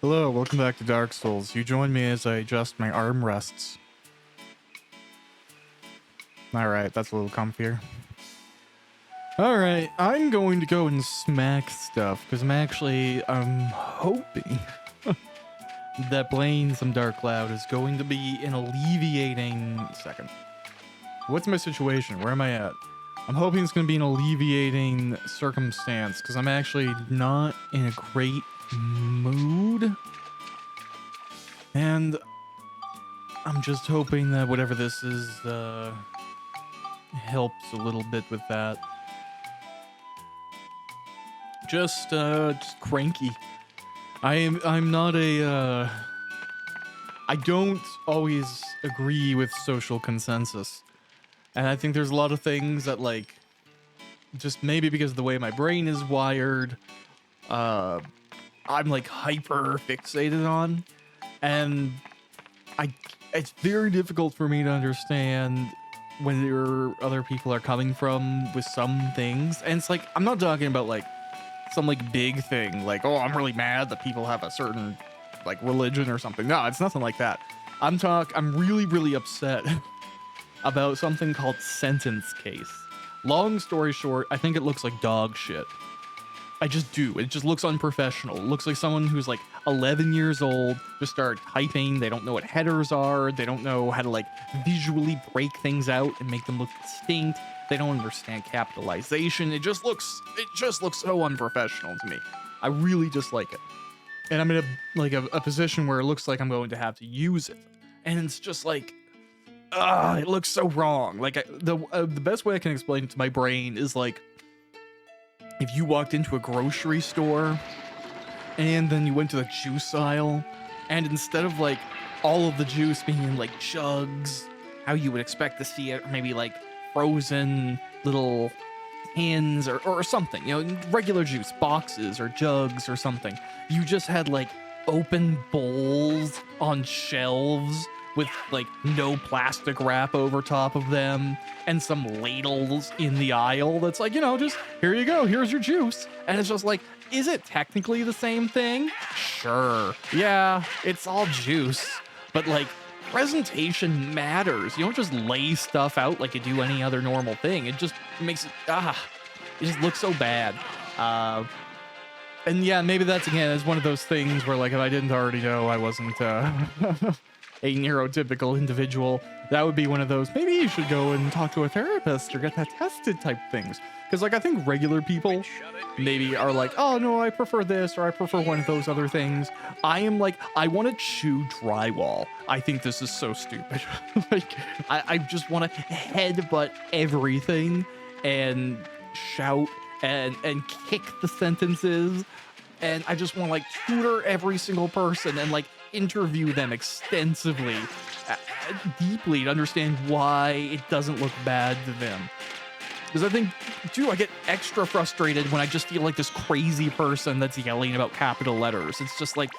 Hello, welcome back to Dark Souls. You join me as I adjust my armrests. Alright, that's a little comfier. Alright, I'm going to go and smack stuff, because I'm hoping that playing some Dark Cloud is going to be an alleviating... Second. What's my situation? Where am I at? I'm hoping it's going to be an alleviating circumstance, because I'm actually not in a great mood. And I'm just hoping that whatever this is helps a little bit with that. Just cranky. I'm not a I don't always agree with social consensus. And I think there's a lot of things that, like, just maybe because of the way my brain is wired, I'm like hyper fixated on, and it's very difficult for me to understand where other people are coming from with some things. And it's like, I'm not talking about like some like big thing, like, oh, I'm really mad that people have a certain like religion or something. No, it's nothing like that. I'm really, really upset about something called sentence case. Long story short, I think it looks like dog shit. I just do. It just looks unprofessional. It looks like someone who's like 11 years old just started typing. They don't know what headers are. They don't know how to like visually break things out and make them look distinct. They don't understand capitalization. It just looks so unprofessional to me. I really dislike it. And I'm in a position where it looks like I'm going to have to use it. And it's just like, it looks so wrong. Like the best way I can explain it to my brain is like, if you walked into a grocery store and then you went to the juice aisle, and instead of like all of the juice being in like jugs, how you would expect to see it, or maybe like frozen little cans or something, you know, regular juice boxes or jugs or something, you just had like open bowls on shelves with like no plastic wrap over top of them and some ladles in the aisle that's like, you know, just here you go, here's your juice. And it's just like, is it technically the same thing? Sure. Yeah, it's all juice, but like presentation matters. You don't just lay stuff out like you do any other normal thing. It just makes it, it just looks so bad. And yeah, maybe that's again is one of those things where like if I didn't already know I wasn't a neurotypical individual, that would be one of those, maybe you should go and talk to a therapist or get that tested type things. Because like I think regular people maybe are like, oh no, I prefer this or I prefer one of those other things. I am like, I want to chew drywall. I think this is so stupid. Like I just want to headbutt everything and shout and kick the sentences, and I just want to like tutor every single person and like interview them extensively, deeply, to understand why it doesn't look bad to them. Because I think, too, I get extra frustrated when I just feel like this crazy person that's yelling about capital letters. It's just like,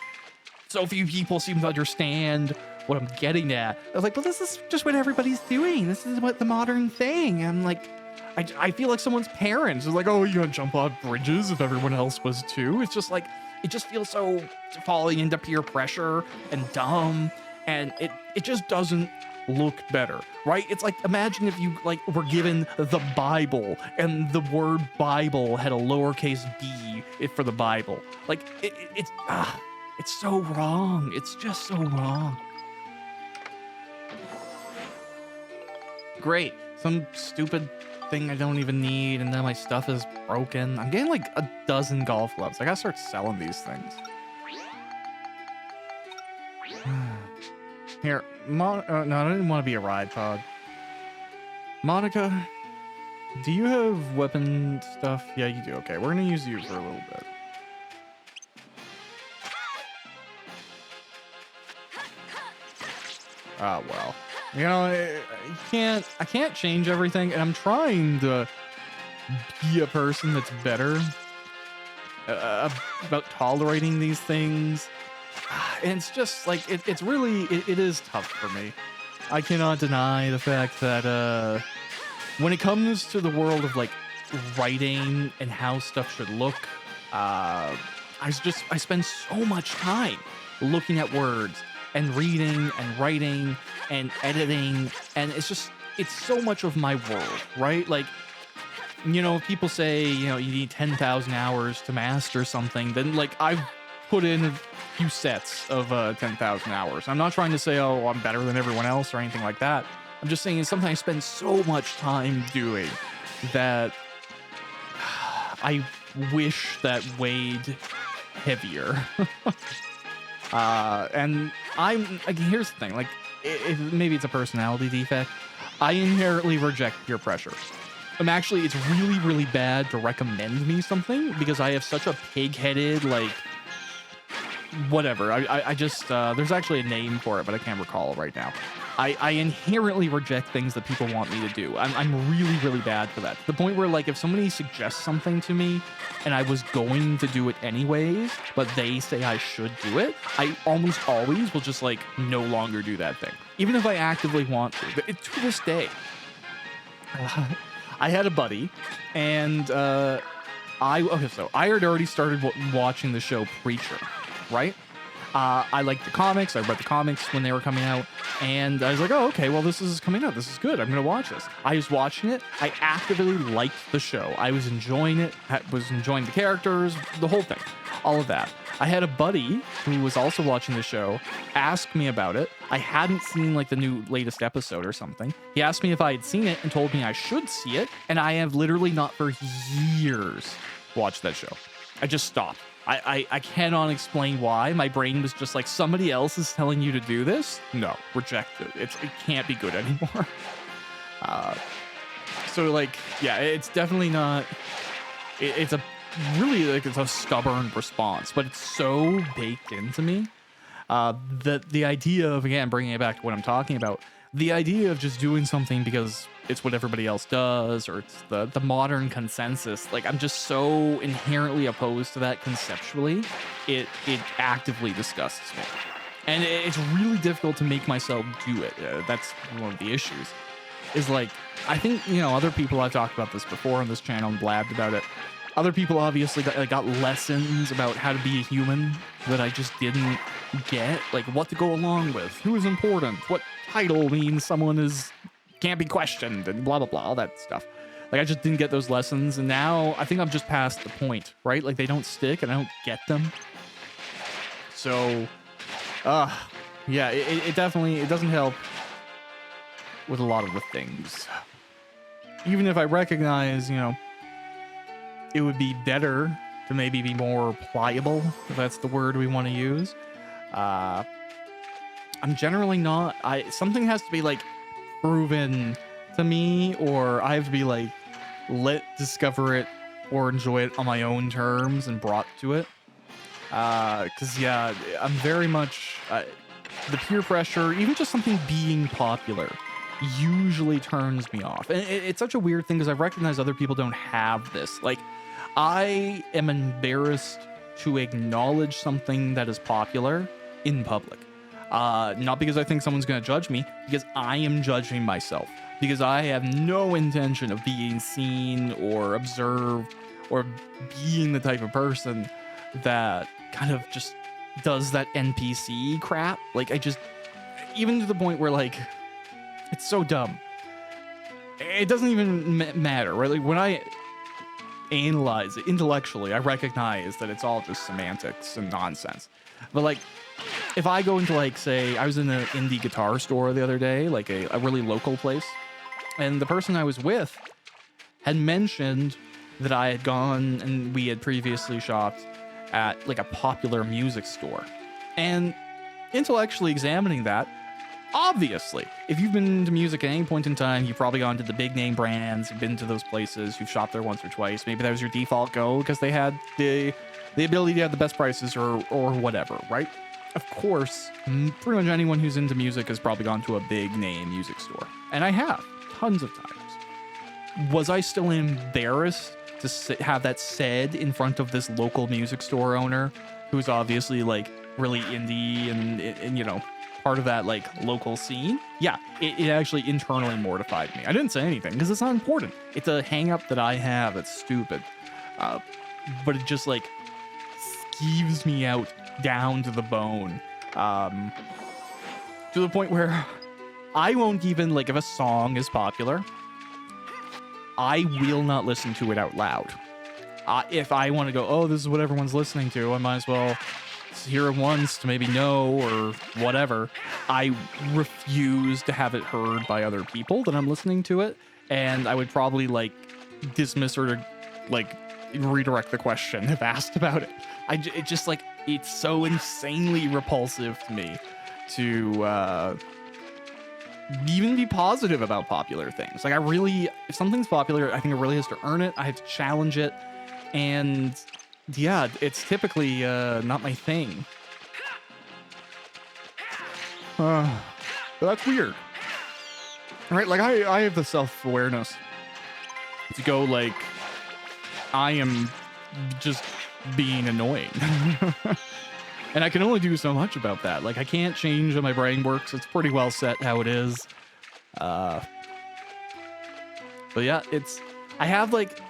so few people seem to understand what I'm getting at. I was like, well, this is just what everybody's doing. This is what the modern thing. I'm like, I feel like someone's parents is like, oh, you gonna jump off bridges if everyone else was too. It's just like, it just feels so falling into peer pressure and dumb, and it just doesn't look better, right? It's like, imagine if you like were given the Bible and the word Bible had a lowercase b for the Bible. Like it's so wrong. It's just so wrong. Great, some stupid thing I don't even need, and then my stuff is broken. I'm getting like a dozen golf clubs. I gotta start selling these things. Here, no, I didn't want to be a ride pod. Monica, do you have weapon stuff? Yeah, you do. Okay, we're gonna use you for a little bit. Oh, well. You know, I can't change everything, and I'm trying to be a person that's better about tolerating these things. And it's just like, it's really, it is tough for me. I cannot deny the fact that when it comes to the world of like writing and how stuff should look, I spend so much time looking at words and reading and writing and editing, and it's so much of my world, right? Like, people say, you need 10,000 hours to master something, then like I've put in a few sets of 10,000 hours. I'm not trying to say, oh, I'm better than everyone else or anything like that. I'm just saying it's something I spend so much time doing that I wish that weighed heavier. And here's the thing, like, maybe it's a personality defect. I inherently reject peer pressure. It's really, really bad to recommend me something because I have such a pig-headed, like, whatever. I just, there's actually a name for it, but I can't recall right now. I inherently reject things that people want me to do. I'm really, really bad for that. To the point where, like, if somebody suggests something to me and I was going to do it anyways, but they say I should do it, I almost always will just, like, no longer do that thing. Even if I actively want to. To this day. I had a buddy, and so I had already started watching the show Preacher, right? I liked the comics. I read the comics when they were coming out, and I was like, oh, okay, well, this is coming out. This is good. I'm going to watch this. I was watching it. I actively liked the show. I was enjoying it. I was enjoying the characters, the whole thing, all of that. I had a buddy who was also watching the show ask me about it. I hadn't seen like the latest episode or something. He asked me if I had seen it and told me I should see it, and I have literally not for years watched that show. I just stopped. I cannot explain why. My brain was just like, somebody else is telling you to do this? No, reject it. It can't be good anymore. So like, yeah, it's definitely not. It's a really like it's a stubborn response, but it's so baked into me that the idea of, again, bringing it back to what I'm talking about, the idea of just doing something because it's what everybody else does, or it's the modern consensus, like, I'm just so inherently opposed to that conceptually. It actively disgusts me, and it's really difficult to make myself do it. That's one of the issues, is like, I think, other people, I've talked about this before on this channel and blabbed about it. Other people obviously got lessons about how to be a human that I just didn't get, like what to go along with, who is important, what title means someone can't be questioned, and blah blah blah, all that stuff. Like, I just didn't get those lessons, and now I think I'm just past the point, right? Like, they don't stick, and I don't get them. So, yeah, it definitely doesn't help with a lot of the things. Even if I recognize, it would be better to maybe be more pliable, if that's the word we want to use. I'm generally not. Something has to be like proven to me, or I have to be like discover it or enjoy it on my own terms and brought to it. Because yeah, I'm very much the peer pressure, even just something being popular, usually turns me off. And it's such a weird thing because I recognize other people don't have this. Like, I am embarrassed to acknowledge something that is popular in public. Not because I think someone's going to judge me, because I am judging myself. Because I have no intention of being seen or observed or being the type of person that kind of just does that NPC crap. Like, even to the point where, like, it's so dumb. It doesn't even matter, right? Like, when I analyze it intellectually, I recognize that it's all just semantics and nonsense. But like, if I go into, like, say, I was in an indie guitar store the other day, like a really local place, and the person I was with had mentioned that I had gone and we had previously shopped at like a popular music store. And intellectually examining that, obviously, if you've been to music at any point in time, you've probably gone to the big name brands, you've been to those places, you've shopped there once or twice. Maybe that was your default go because they had the ability to have the best prices or whatever, right? Of course, pretty much anyone who's into music has probably gone to a big name music store. And I have, tons of times. Was I still embarrassed to have that said in front of this local music store owner who's obviously like really indie and you know, part of that like local scene? Yeah, it actually internally mortified me. I didn't say anything because it's not important. It's a hang up that I have. It's stupid. But it just like peeves me out down to the bone. To the point where I won't even, like, if a song is popular, I will not listen to it out loud. If I want to go, oh, this is what everyone's listening to, I might as well hear it once to maybe know or whatever. I refuse to have it heard by other people that I'm listening to it, and I would probably, like, dismiss or, like, redirect the question if asked about it. It just, like, it's so insanely repulsive to me to even be positive about popular things. Like, if something's popular, I think it really has to earn it. I have to challenge it. And yeah, it's typically not my thing. But that's weird. Right? Like, I have the self-awareness to go, like, I am just being annoying. And I can only do so much about that. Like, I can't change how my brain works. It's pretty well set how it is. But yeah, I have, like,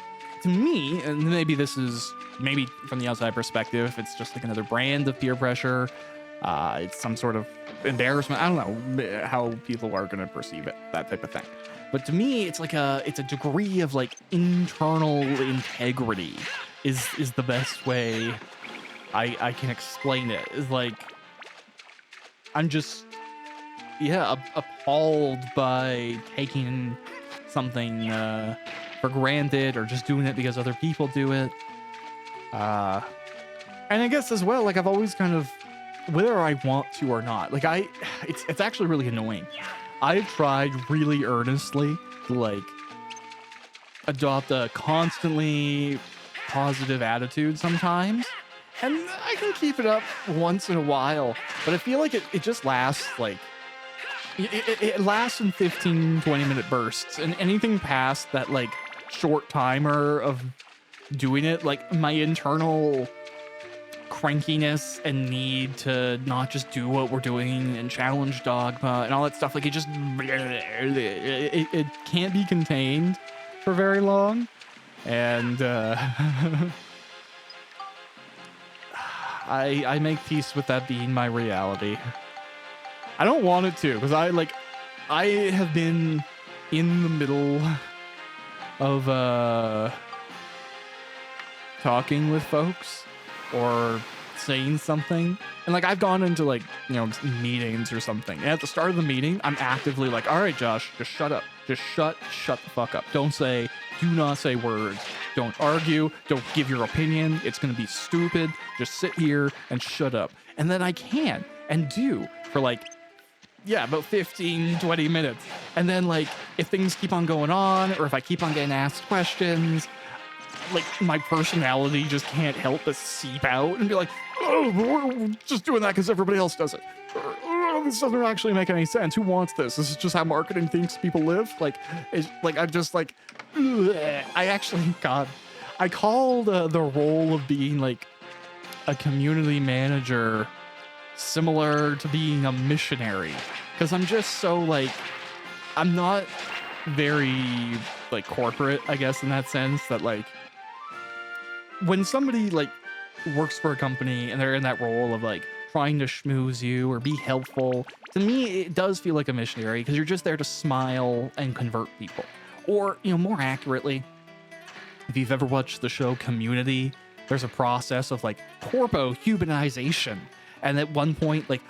to me, and maybe this is, maybe from the outside perspective, it's just like another brand of peer pressure. It's some sort of embarrassment. I don't know how people are going to perceive it, that type of thing. But to me, it's like it's a degree of, like, internal integrity is the best way I can explain it. Is like, I'm just, yeah, appalled by taking something for granted or just doing it because other people do it. And I guess as well, like, I've always kind of, whether I want to or not, like, it's actually really annoying. I've tried really earnestly to, like, adopt a constantly positive attitude sometimes. And I can keep it up once in a while, but I feel like it just lasts, like, it lasts in 15, 20-minute bursts. And anything past that, like, short timer of doing it, like, my internal crankiness and need to not just do what we're doing and challenge dogma and all that stuff, like, it just, it can't be contained for very long. And I make peace with that being my reality. I don't want it to, because I have been in the middle of talking with folks or saying something, and, like, I've gone into, like, you know, meetings or something, and at the start of the meeting, I'm actively like, all right, Josh, just shut up. Just shut the fuck up. Do not say words. Don't argue. Don't give your opinion. It's going to be stupid. Just sit here and shut up. And then I can and do for, like, yeah, about 15, 20 minutes. And then, like, if things keep on going on, or if I keep on getting asked questions, like, my personality just can't help but seep out and be like, oh, we're just doing that because everybody else does it. Or, oh, this doesn't actually make any sense. Who wants this? This is just how marketing thinks people live. Like, it's like, I'm just like, ugh. I called the role of being, like, a community manager similar to being a missionary, because I'm just so, like, I'm not very, like, corporate, I guess, in that sense, that, like, when somebody, like, works for a company and they're in that role of, like, trying to schmooze you or be helpful, to me it does feel like a missionary, because you're just there to smile and convert people. Or, you know, more accurately, if you've ever watched the show Community, there's a process of, like, corpo-humanization. And at one point, like,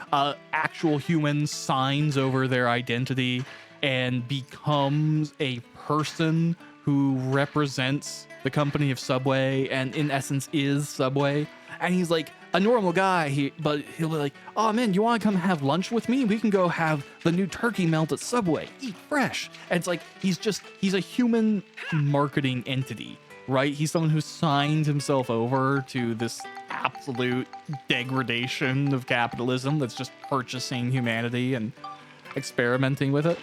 actual human signs over their identity and becomes a person who represents the company of Subway and in essence is Subway. And he's like a normal guy, but he'll be like, oh man, you want to come have lunch with me? We can go have the new turkey melt at Subway. Eat fresh. And it's like, he's a human marketing entity, right? He's someone who signed himself over to this absolute degradation of capitalism that's just purchasing humanity and experimenting with it.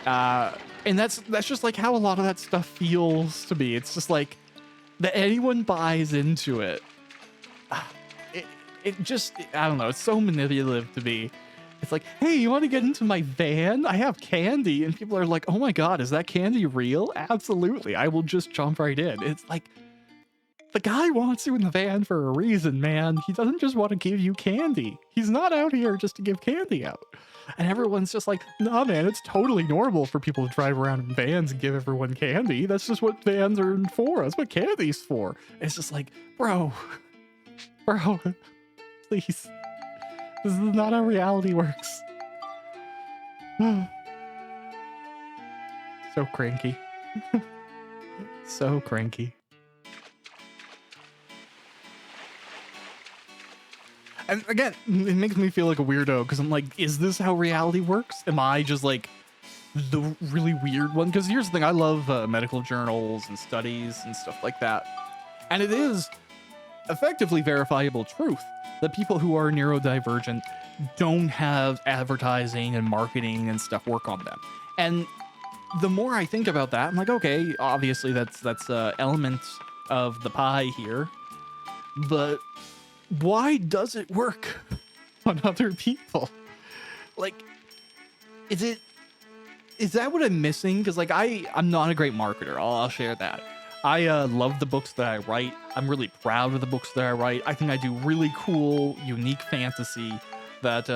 And that's just like how a lot of that stuff feels to me. It's just like that anyone buys into it. It just, I don't know, it's so manipulative to me. It's like, hey, you want to get into my van? I have candy. And people are like, oh my God, is that candy real? Absolutely. I will just jump right in. It's like, The guy wants you in the van for a reason, man. He doesn't just want to give you candy. He's not out here just to give candy out. And everyone's just like, nah, man, it's totally normal for people to drive around in vans and give everyone candy. That's just what vans are for. That's what candy's for. And it's just like, bro, please. This is not how reality works. So cranky. So cranky. And again, it makes me feel like a weirdo because I'm like, is this how reality works? Am I just like the really weird one? Because here's the thing, I love medical journals and studies and stuff like that. And it is effectively verifiable truth that people who are neurodivergent don't have advertising and marketing and stuff work on them. And the more I think about that, I'm like, okay, obviously that's elements of the pie here, but why does it work on other people? Like, is that what I'm missing? Because like I'm not a great marketer. I'll share that. I love the books that I write. I'm really proud of the books that I write. I think I do really cool, unique fantasy that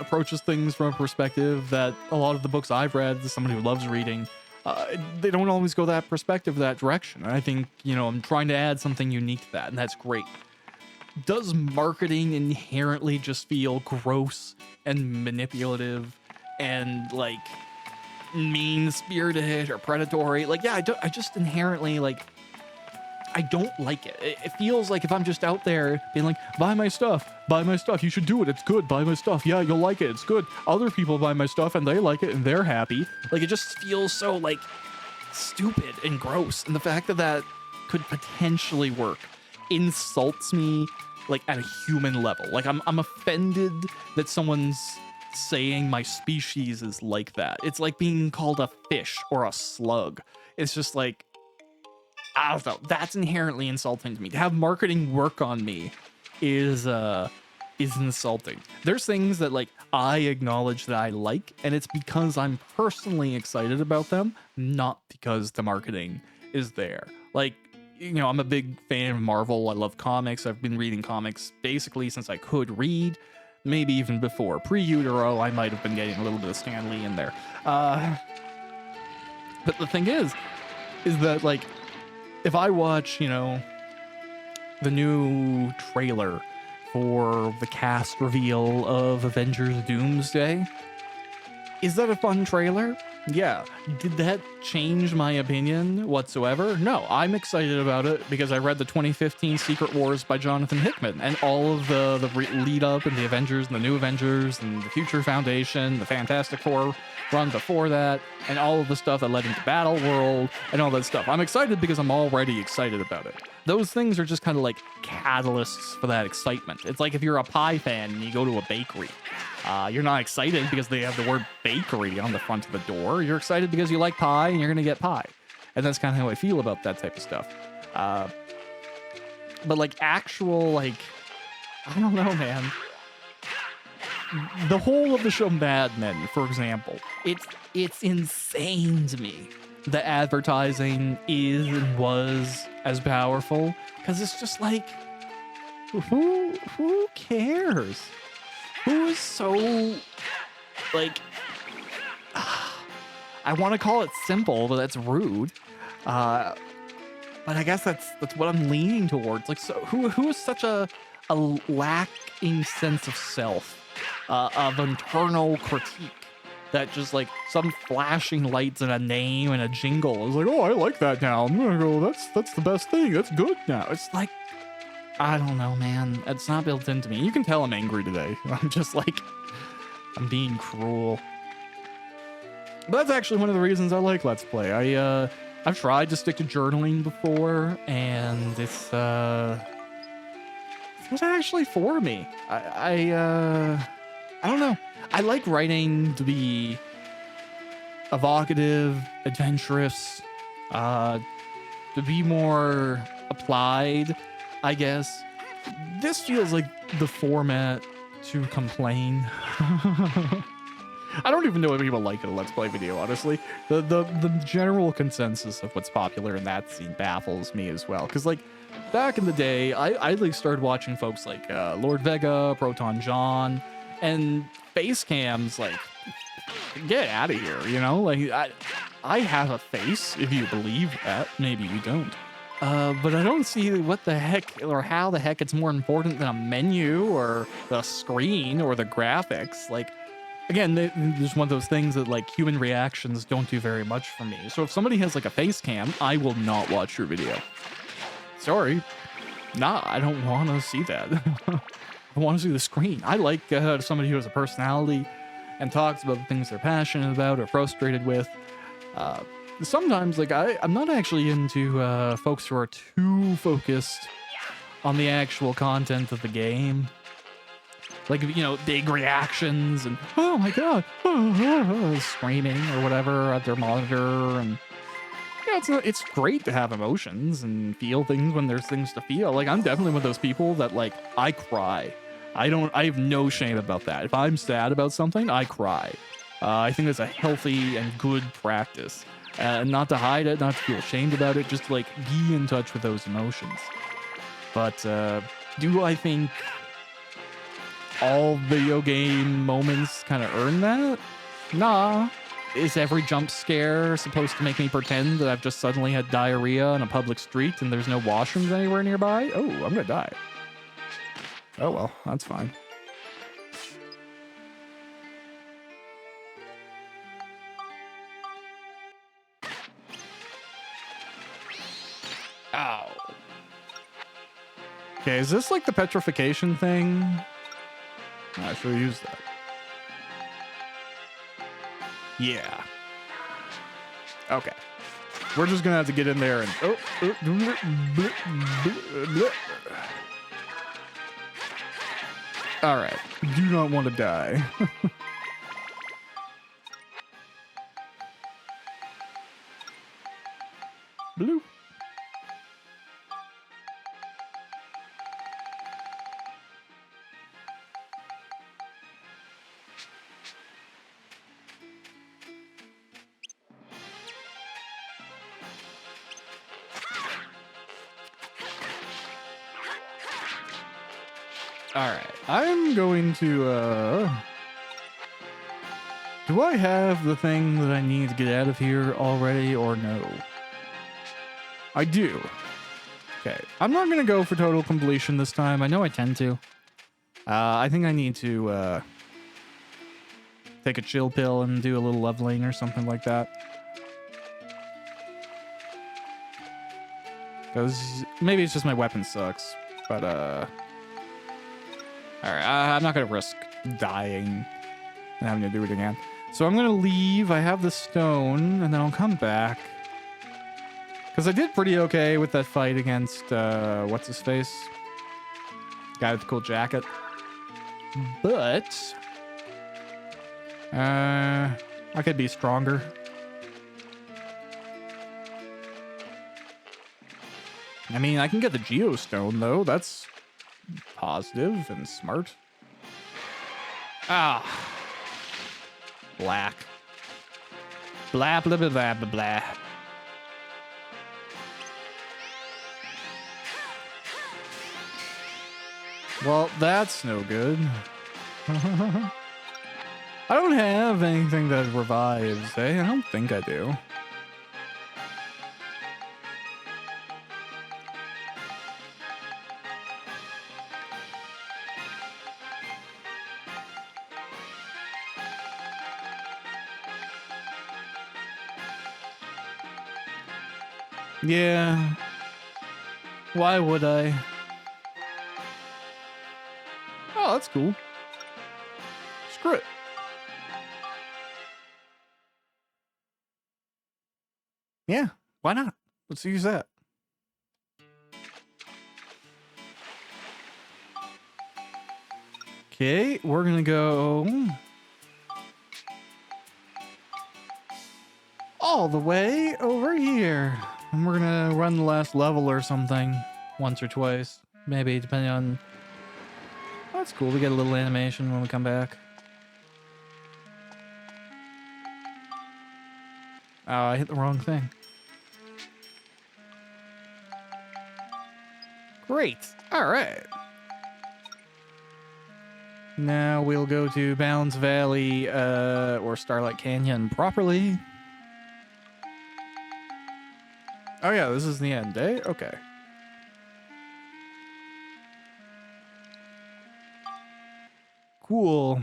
approaches things from a perspective that a lot of the books I've read, as someone who loves reading, they don't always go that perspective, that direction. And I think, you know, I'm trying to add something unique to that, and that's great. Does marketing inherently just feel gross and manipulative and like mean-spirited or predatory? Like, yeah, I just inherently like, I don't like it. It feels like if I'm just out there being like, buy my stuff, you should do it, it's good, buy my stuff, yeah, you'll like it, it's good. Other people buy my stuff and they like it and they're happy. Like, it just feels so like stupid and gross. And the fact that that could potentially work insults me like at a human level. Like I'm offended that someone's saying my species is like that. It's like being called a fish or a slug. It's just like, I don't know, that's inherently insulting to me. To have marketing work on me is insulting. There's things that like I acknowledge that I like, and it's because I'm personally excited about them, not because the marketing is there. Like, you know, I'm a big fan of Marvel. I love comics. I've been reading comics basically since I could read, maybe even before. Pre-utero, I might have been getting a little bit of Stan Lee in there. But the thing is that, like, if I watch, you know, the new trailer for the cast reveal of Avengers Doomsday, is that a fun trailer? Yeah. Did that change my opinion whatsoever? No, I'm excited about it because I read the 2015 Secret Wars by Jonathan Hickman, and all of the lead up and the Avengers and the New Avengers and the Future Foundation, the Fantastic Four run before that, and all of the stuff that led into Battle World and all that stuff. I'm excited because I'm already excited about it. Those things are just kind of like catalysts for that excitement. It's like if you're a pie fan and you go to a bakery. You're not excited because they have the word bakery on the front of the door. You're excited because you like pie and you're going to get pie. And that's kind of how I feel about that type of stuff. But like actual, like, I don't know, man. The whole of the show Mad Men, for example, it's insane to me that advertising is and was as powerful, because it's just like, who cares? Who is so, like, I want to call it simple, but that's rude. But I guess that's what I'm leaning towards. Like, so who is such a lacking sense of self, of internal critique, that just like some flashing lights and a name and a jingle is like, oh, I like that now. I'm gonna go, that's the best thing. That's good now. It's like, I don't know, man. It's not built into me. You can tell I'm angry today. I'm just like, I'm being cruel. But that's actually one of the reasons I like Let's Play. I've tried to stick to journaling before, and it's not actually for me. I don't know. I like writing to be evocative, adventurous, to be more applied, I guess. This feels like the format to complain. I don't even know if people like it a Let's Play video, honestly. The general consensus of what's popular in that scene baffles me as well. Because, like, back in the day, I like started watching folks like Lord Vega, Proton John, and face cams, like, get out of here, you know? Like, I have a face, if you believe that. Maybe you don't. But I don't see what the heck or how the heck it's more important than a menu or the screen or the graphics. Like, again, there's one of those things that, like, human reactions don't do very much for me. So if somebody has, like, a face cam, I will not watch your video. Sorry. Nah, I don't want to see that. I want to see the screen. I like somebody who has a personality and talks about the things they're passionate about or frustrated with. Sometimes, like, I'm not actually into folks who are too focused on the actual content of the game. Like, you know, big reactions and, oh my god, screaming or whatever at their monitor. And yeah, it's great to have emotions and feel things when there's things to feel. Like, I'm definitely one of those people that, like, I cry. I have no shame about that. If I'm sad about something, I cry. I think that's a healthy and good practice. Not to hide it, not to feel ashamed about it, just to, like, be in touch with those emotions. But do I think all video game moments kind of earn that? Nah. Is every jump scare supposed to make me pretend that I've just suddenly had diarrhea on a public street and there's no washrooms anywhere nearby? Oh, I'm gonna die. Oh well, that's fine. Ow. Okay, is this like the petrification thing? I should use that. Yeah. Okay. We're just gonna have to get in there and... Alright. Do not want to die. Bloop. Alright, I'm going to, do I have the thing that I need to get out of here already, or no? I do. Okay, I'm not gonna go for total completion this time. I know I tend to. I think I need to, take a chill pill and do a little leveling or something like that. Because maybe it's just my weapon sucks, but, alright, I'm not going to risk dying and having to do it again. So I'm going to leave. I have the stone, and then I'll come back. Because I did pretty okay with that fight against, what's-his-face? Guy with the cool jacket. But... I could be stronger. I mean, I can get the geostone, though. That's... positive and smart. Ah. Black. Blah, blah, blah, blah, blah, blah. Well, that's no good. I don't have anything that revives, eh? I don't think I do. Yeah. Why would I? Oh, that's cool. Screw it. Yeah, why not? Let's use that. Okay, we're gonna go all the way over here. And we're gonna run the last level or something once or twice. Maybe, depending on... Oh, that's cool. We get a little animation when we come back. Oh, I hit the wrong thing. Great. All right. Now we'll go to Bounds Valley or Starlight Canyon properly. Oh yeah, this is the end, eh? Okay. Cool.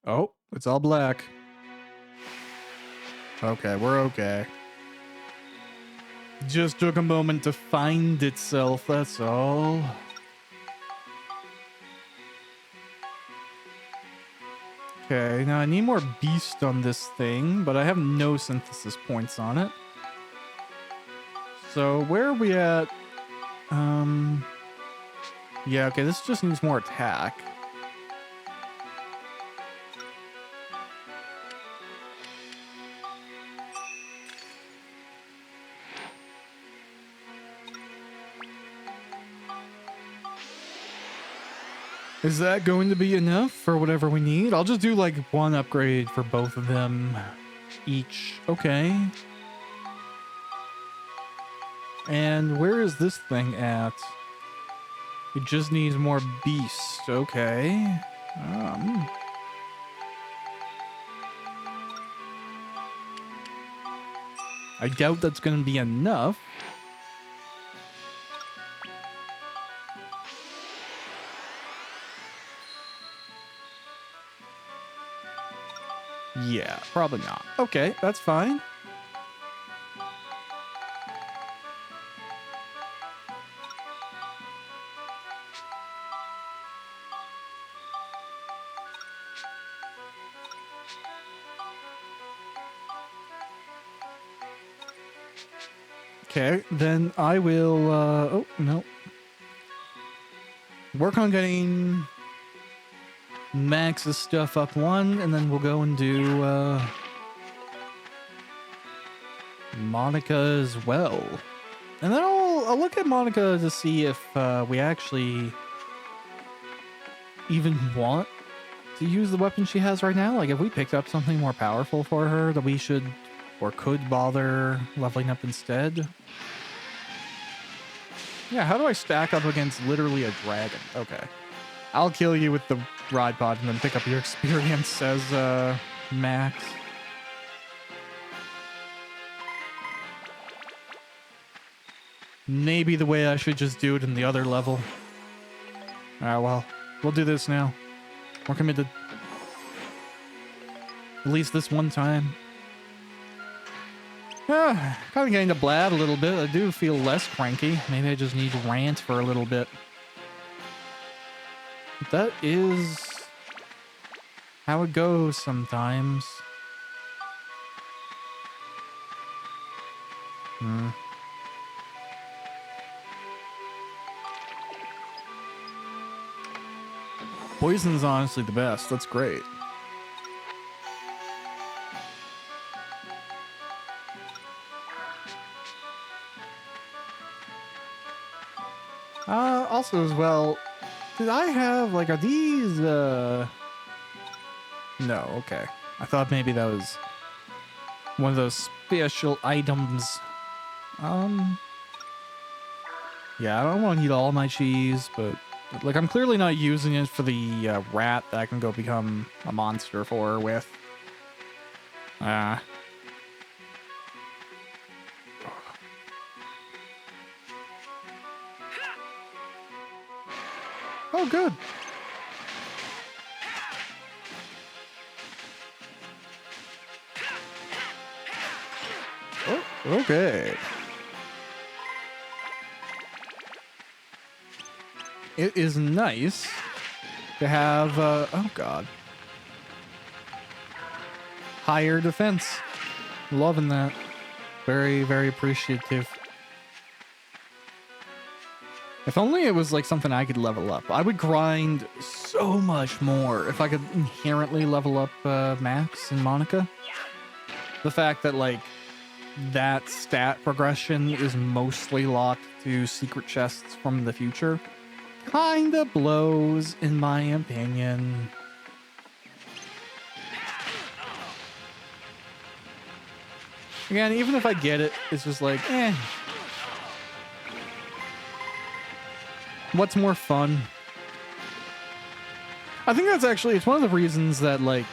Oh, it's all black. Okay, we're okay. Just took a moment to find itself, that's all. Okay, now I need more beast on this thing, but I have no synthesis points on it. So where are we at? Yeah, okay, this just needs more attack. Is that going to be enough for whatever we need? I'll just do like one upgrade for both of them each. Okay. And where is this thing at? It just needs more beast. Okay. I doubt that's going to be enough. Yeah, probably not. Okay, that's fine. Okay, then I will, oh, no. Work on getting Max's stuff up one, and then we'll go and do, Monica as well. And then I'll look at Monica to see if, we actually even want to use the weapon she has right now. Like, if we picked up something more powerful for her that we should or could bother leveling up instead. Yeah, how do I stack up against literally a dragon? Okay. I'll kill you with the ride pod and then pick up your experience as, Max. Maybe the way I should just do it in the other level. Ah, well, we'll do this now. We're committed. At least this one time. Kind of getting to blab a little bit. I do feel less cranky. Maybe I just need to rant for a little bit. But that is how it goes sometimes. Poison's honestly the best. That's great. Also as well, did I have, like, are these, No, okay. I thought maybe that was one of those special items. Yeah, I don't want to eat all my cheese, but, like, I'm clearly not using it for the, rat that I can go become a monster for with. Oh, good. Oh, okay. It is nice to have, oh god. Higher defense. Loving that. Very, very appreciative. If only it was like something I could level up. I would grind so much more if I could inherently level up Max and Monica. The fact that like that stat progression is mostly locked to secret chests from the future kinda blows, in my opinion. Again, even if I get it, it's just like, eh. What's more fun? I think that's actually, it's one of the reasons that, like,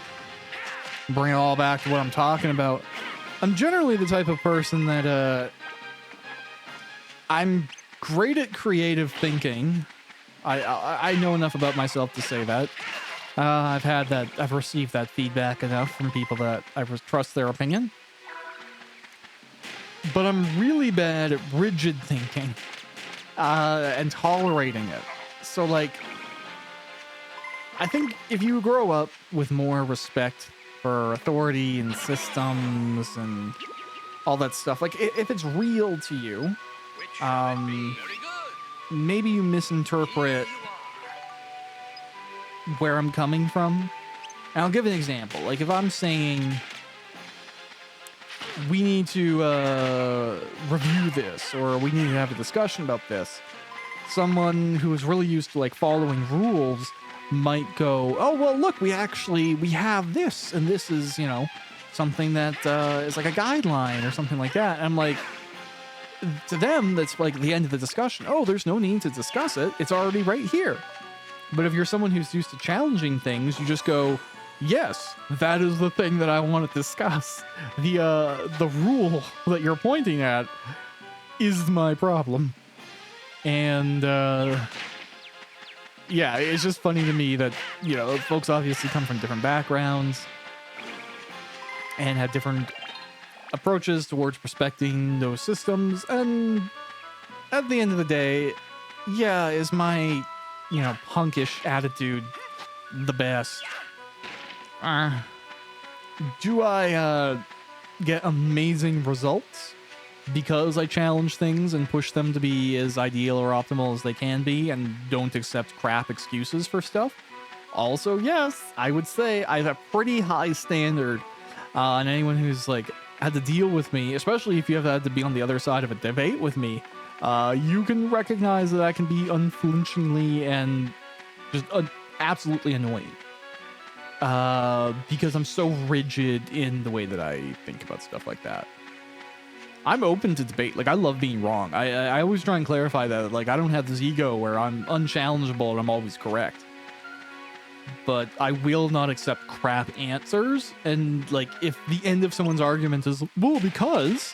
bring it all back to what I'm talking about. I'm generally the type of person that, I'm great at creative thinking. I know enough about myself to say that. I've received that feedback enough from people that I trust their opinion. But I'm really bad at rigid thinking, and tolerating it. So, like, I think if you grow up with more respect for authority and systems and all that stuff, like, if it's real to you, maybe you misinterpret where I'm coming from. And I'll give an example. Like, if I'm saying we need to review this, or we need to have a discussion about this, someone who is really used to, like, following rules might go, oh, well, look, we have this, and this is, you know, something that is like a guideline or something like that. And I'm like, to them, that's like the end of the discussion. Oh, there's no need to discuss it. It's already right here. But if you're someone who's used to challenging things, you just go, yes, that is the thing that I want to discuss. The rule that you're pointing at is my problem. And, yeah, it's just funny to me that, you know, folks obviously come from different backgrounds and have different approaches towards respecting those systems. And at the end of the day, yeah, is my, you know, punkish attitude the best? Do I get amazing results because I challenge things and push them to be as ideal or optimal as they can be and don't accept crap excuses for stuff? Also, yes, I would say I have a pretty high standard on anyone who's, like, had to deal with me, especially if you have had to be on the other side of a debate with me. You can recognize that I can be unflinchingly and just absolutely annoying. Because I'm so rigid in the way that I think about stuff like that. I'm open to debate. Like, I love being wrong. I always try and clarify that. Like, I don't have this ego where I'm unchallengeable and I'm always correct. But I will not accept crap answers. And, like, if the end of someone's argument is, well, because,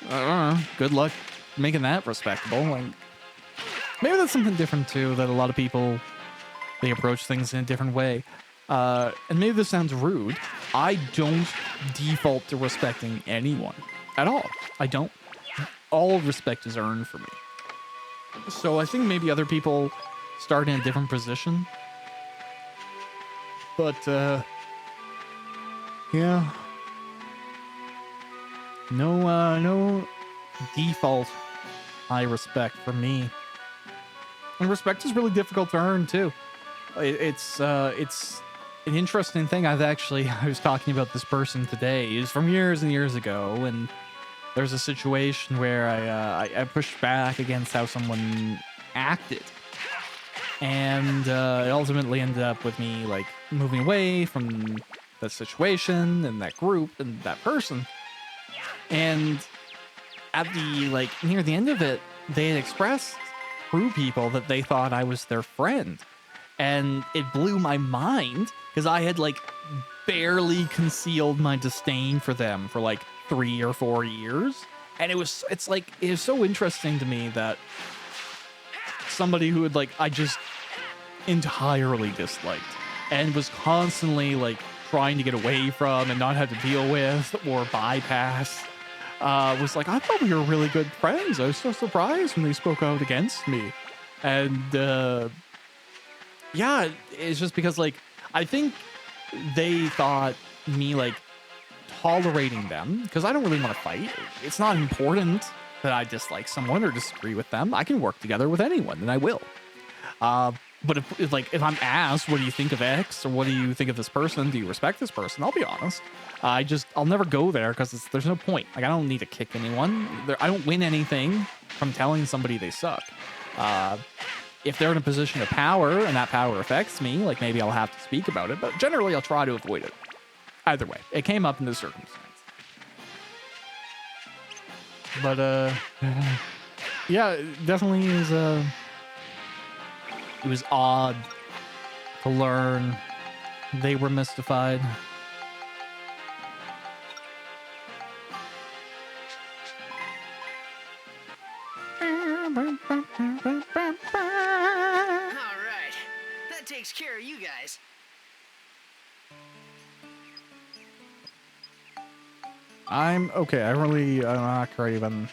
good luck making that respectable. Like, maybe that's something different, too, that a lot of people, they approach things in a different way. And maybe this sounds rude. I don't default to respecting anyone at all. I don't. All respect is earned for me. So I think maybe other people start in a different position. But, yeah. No default high respect for me. And respect is really difficult to earn, too. It's an interesting thing. I was talking about this person today. It was from years and years ago, and there's a situation where I pushed back against how someone acted. And it ultimately ended up with me, like, moving away from that situation and that group and that person. And at the, like, near the end of it, they had expressed through people that they thought I was their friend. And it blew my mind because I had, like, barely concealed my disdain for them for, like, 3 or 4 years. And it was so interesting to me that somebody who had, like, I just entirely disliked and was constantly, like, trying to get away from and not have to deal with or bypass, was like, I thought we were really good friends. I was so surprised when they spoke out against me. And, yeah, it's just because, like, I think they thought me, like, tolerating them, because I don't really want to fight. It's not important that I dislike someone or disagree with them. I can work together with anyone, and I will. But if I'm asked, what do you think of X, or what do you think of this person? Do you respect this person? I'll be honest. I'll never go there because there's no point. Like, I don't need to kick anyone. I don't win anything from telling somebody they suck. if they're in a position of power and that power affects me, like maybe I'll have to speak about it, but generally I'll try to avoid it. Either way, it came up in this circumstance. But, yeah, it definitely is, it was odd to learn they were mystified. Alright, that takes care of you guys. I'm okay. I'm not craving.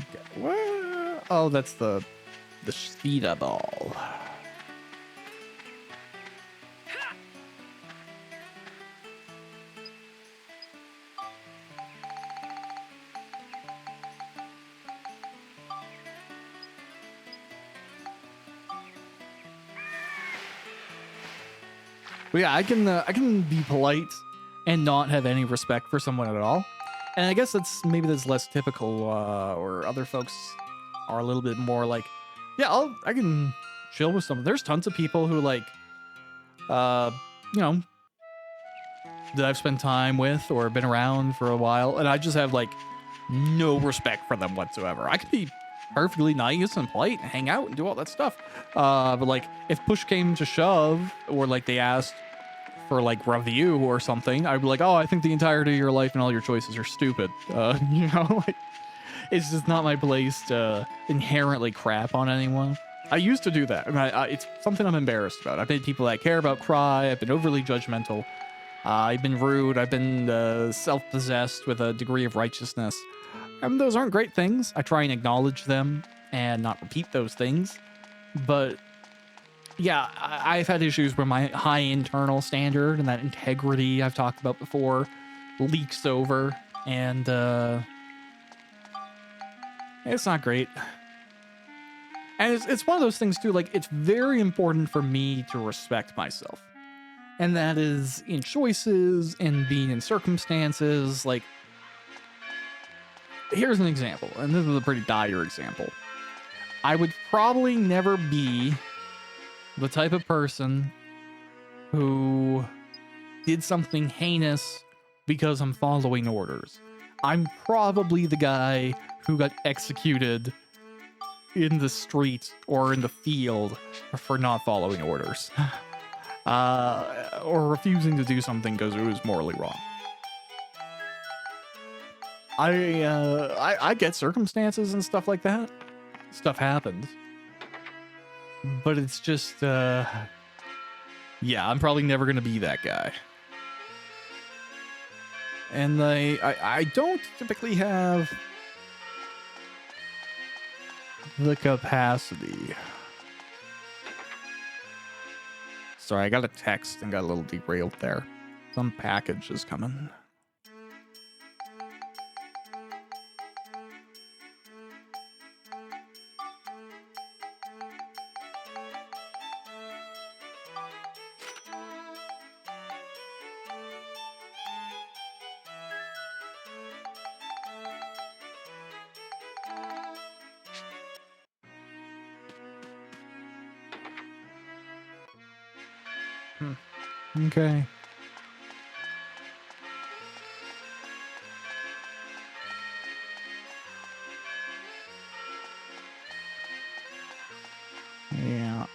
Okay. What? Oh, that's the speeder ball. But yeah, I can be polite and not have any respect for someone at all. And I guess that's less typical, or other folks are a little bit more like, yeah, I can chill with someone. There's tons of people who like, you know, that I've spent time with or been around for a while, and I just have like no respect for them whatsoever. I could be perfectly nice and polite and hang out and do all that stuff. But like if push came to shove, or like they asked for like review or something, I'd be like, oh, I think the entirety of your life and all your choices are stupid. You know, like it's just not my place to inherently crap on anyone. I used to do that, and it's something I'm embarrassed about. I've made people I care about cry. I've been overly judgmental. I've been rude. I've been self-possessed with a degree of righteousness. And those aren't great things. I try and acknowledge them and not repeat those things. But yeah, I've had issues where my high internal standard and that integrity I've talked about before leaks over, and it's not great. And it's one of those things too, like it's very important for me to respect myself. And that is in choices and being in circumstances. Like, here's an example, and this is a pretty dire example. I would probably never be the type of person who did something heinous because I'm following orders. I'm probably the guy who got executed in the street or in the field for not following orders. Or refusing to do something because it was morally wrong. I get circumstances and stuff like that. Stuff happens. But it's just, yeah, I'm probably never going to be that guy. And I don't typically have the capacity. Sorry, I got a text and got a little derailed there. Some package is coming. Okay. Yeah.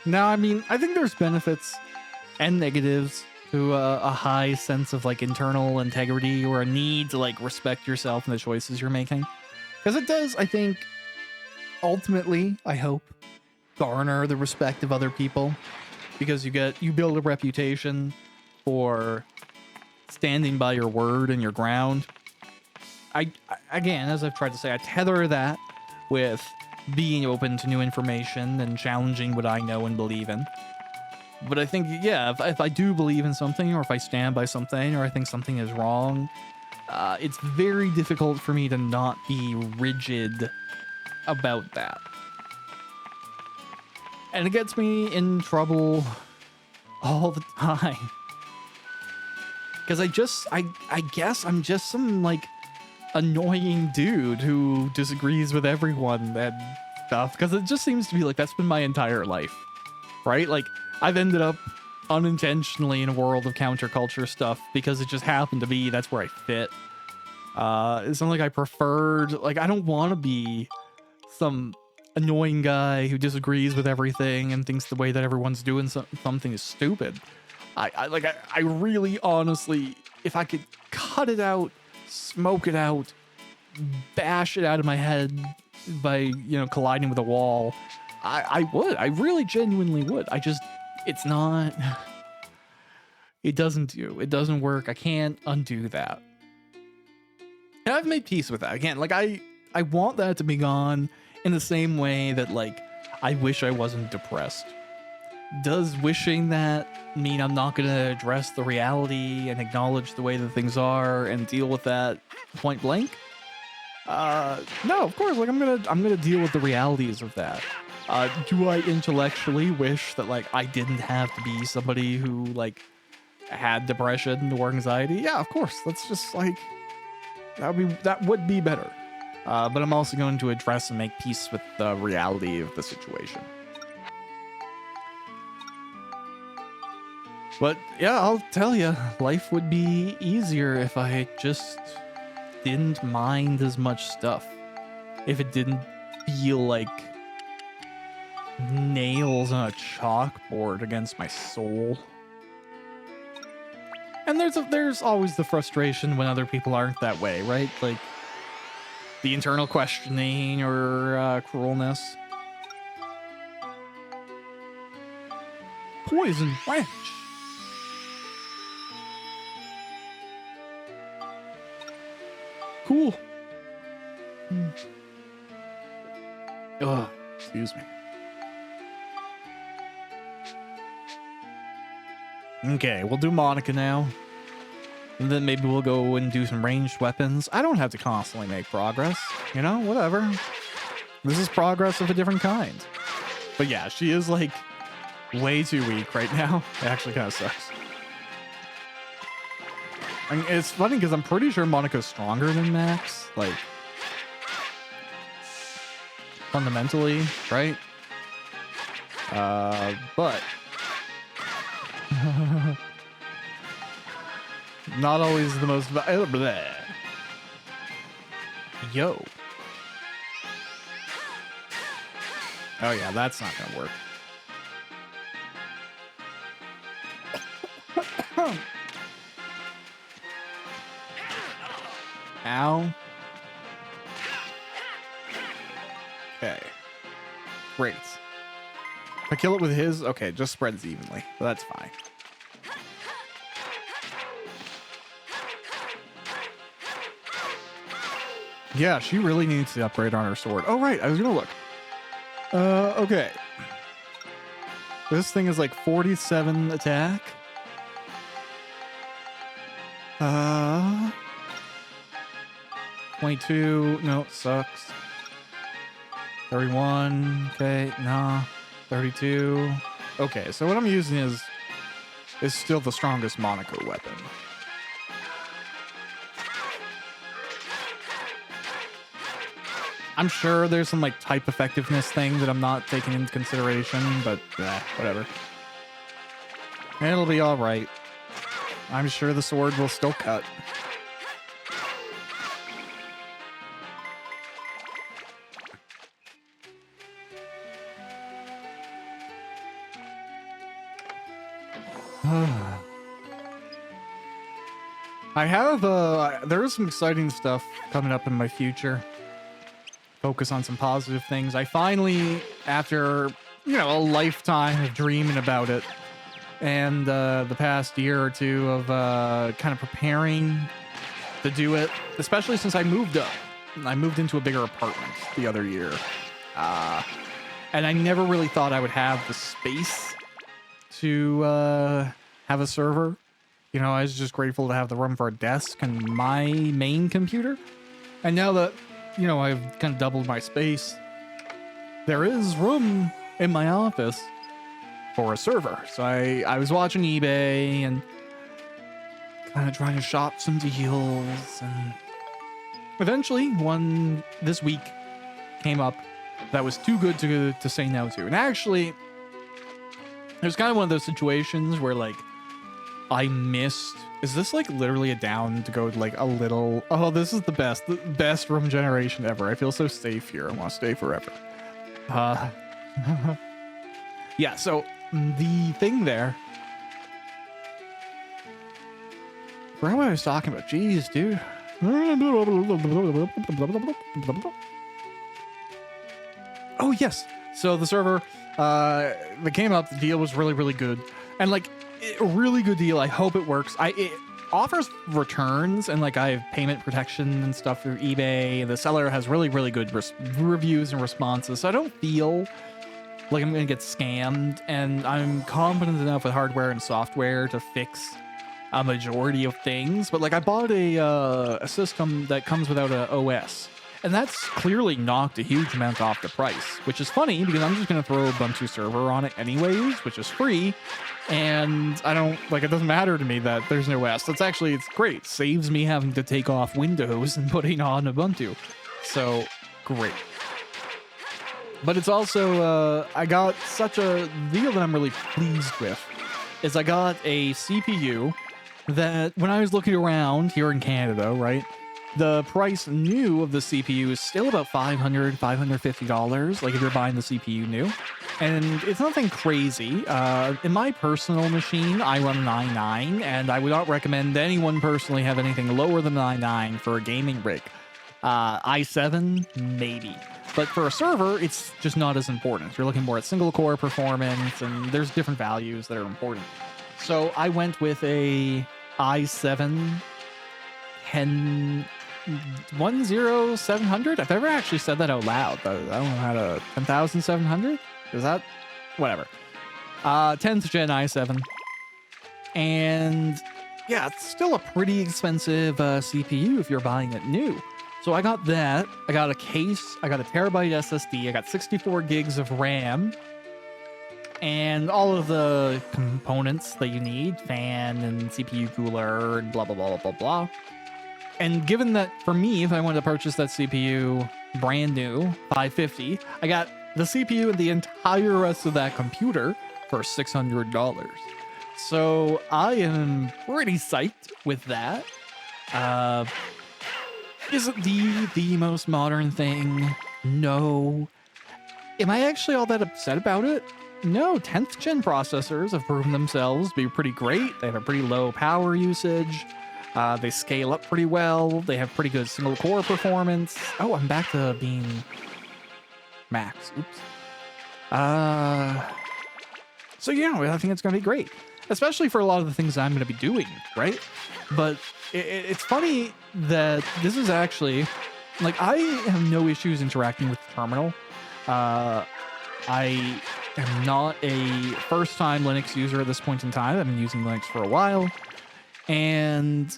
Now, I mean, I think there's benefits and negatives to a high sense of like internal integrity, or a need to like respect yourself and the choices you're making. Because it does, I think, ultimately, I hope, garner the respect of other people. Because you build a reputation for standing by your word and your ground. I again, as I've tried to say, I tether that with being open to new information and challenging what I know and believe in. But I think, yeah, if I do believe in something, or if I stand by something, or I think something is wrong, it's very difficult for me to not be rigid about that. And it gets me in trouble all the time. Because I guess I'm just some, like, annoying dude who disagrees with everyone and stuff because it just seems to be like that's been my entire life, right? Like I've ended up unintentionally in a world of counterculture stuff because it just happened to be that's where I fit. It's not like I preferred, like I don't want to be some annoying guy who disagrees with everything and thinks the way that everyone's doing something is stupid. I really honestly, if I could cut it out, smoke it out, bash it out of my head by, you know, colliding with a wall, I would. I really genuinely would. It's not, it doesn't work. I can't undo that. And I've made peace with that. Again, like I want that to be gone in the same way that like I wish I wasn't depressed. Does wishing that mean I'm not going to address the reality and acknowledge the way that things are and deal with that point blank? No, of course. Like I'm gonna deal with the realities of that. Do I intellectually wish that like I didn't have to be somebody who like had depression or anxiety? Yeah, of course. That's just like that would be better. But I'm also going to address and make peace with the reality of the situation. But yeah, I'll tell you, life would be easier if I just didn't mind as much stuff. If it didn't feel like nails on a chalkboard against my soul. And there's always the frustration when other people aren't that way, right? Like the internal questioning or cruelness. Poison wrench. Cool. Ugh, excuse me. Okay, we'll do Monica now. And then maybe we'll go and do some ranged weapons. I don't have to constantly make progress. You know, whatever. This is progress of a different kind. But yeah, she is like way too weak right now. It actually kind of sucks. I mean, it's funny because I'm pretty sure Monica's stronger than Max. Like, fundamentally, right? But not always the most bleh. Yo. Oh yeah, that's not gonna work. Ow. Okay. Great. If I kill it with his, okay, it just spreads evenly. But that's fine. Yeah, she really needs to upgrade on her sword. Oh, right. I was going to look. Okay. This thing is like 47 attack. 22. No, it sucks. 31. Okay, nah. 32. Okay, so what I'm using is still the strongest Monaco weapon. I'm sure there's some like type effectiveness thing that I'm not taking into consideration, but whatever. It'll be all right. I'm sure the sword will still cut. I have there is some exciting stuff coming up in my future. Focus on some positive things. I finally, after a lifetime of dreaming about it, and the past year or two of kind of preparing to do it, especially since I moved up. I moved into a bigger apartment the other year, and I never really thought I would have the space to have a server. I was just grateful to have the room for a desk and my main computer. And now that, I've kind of doubled my space, there is room in my office for a server. So I was watching eBay and kind of trying to shop some deals. And eventually one this week came up that was too good to say no to. And actually, it was kind of one of those situations where like I missed. Is this like literally a down to go like a little? Oh, this is the best room generation ever. I feel so safe here. I want to stay forever. Yeah. So the thing there. I forgot what I was talking about. Jeez, dude. Oh yes. So the server that came up, the deal was really, really good. And like a really good deal. I hope it works. It offers returns and like I have payment protection and stuff through eBay. The seller has really, really good reviews and responses. So I don't feel like I'm going to get scammed, and I'm confident enough with hardware and software to fix a majority of things. But like I bought a system that comes without a OS, and that's clearly knocked a huge amount off the price, which is funny because I'm just going to throw Ubuntu server on it anyways, which is free. And I don't like, it doesn't matter to me that there's no OS. It's great. Saves me having to take off Windows and putting on Ubuntu. So great. But it's also, I got such a deal that I'm really pleased with is I got a CPU that when I was looking around here in Canada, right, the price new of the CPU is still about $500, $550, like if you're buying the CPU new. And it's nothing crazy. In my personal machine, I run an i9, and I would not recommend anyone personally have anything lower than an i9 for a gaming rig. i7, maybe. But for a server, it's just not as important. You're looking more at single core performance, and there's different values that are important. So I went with a i7 10700. I've never actually said that out loud. I don't know how to. 10700? Is that whatever? 10th gen i7, and yeah, it's still a pretty expensive CPU if you're buying it new. So I got that. I got a case. I got a terabyte SSD. I got 64 gigs of RAM, and all of the components that you need: fan and CPU cooler and blah blah blah blah blah. And given that for me, if I wanted to purchase that CPU brand new, $550, I got the CPU and the entire rest of that computer for $600. So I am pretty psyched with that. Is it the most modern thing? No. Am I actually all that upset about it? No. 10th gen processors have proven themselves to be pretty great. They have a pretty low power usage. They scale up pretty well. They have pretty good single core performance. Oh, I'm back to being max. Oops. So yeah, I think it's going to be great, especially for a lot of the things I'm going to be doing, right? But it's funny that this is actually, like, I have no issues interacting with the terminal. I am not a first-time Linux user at this point in time. I've been using Linux for a while. And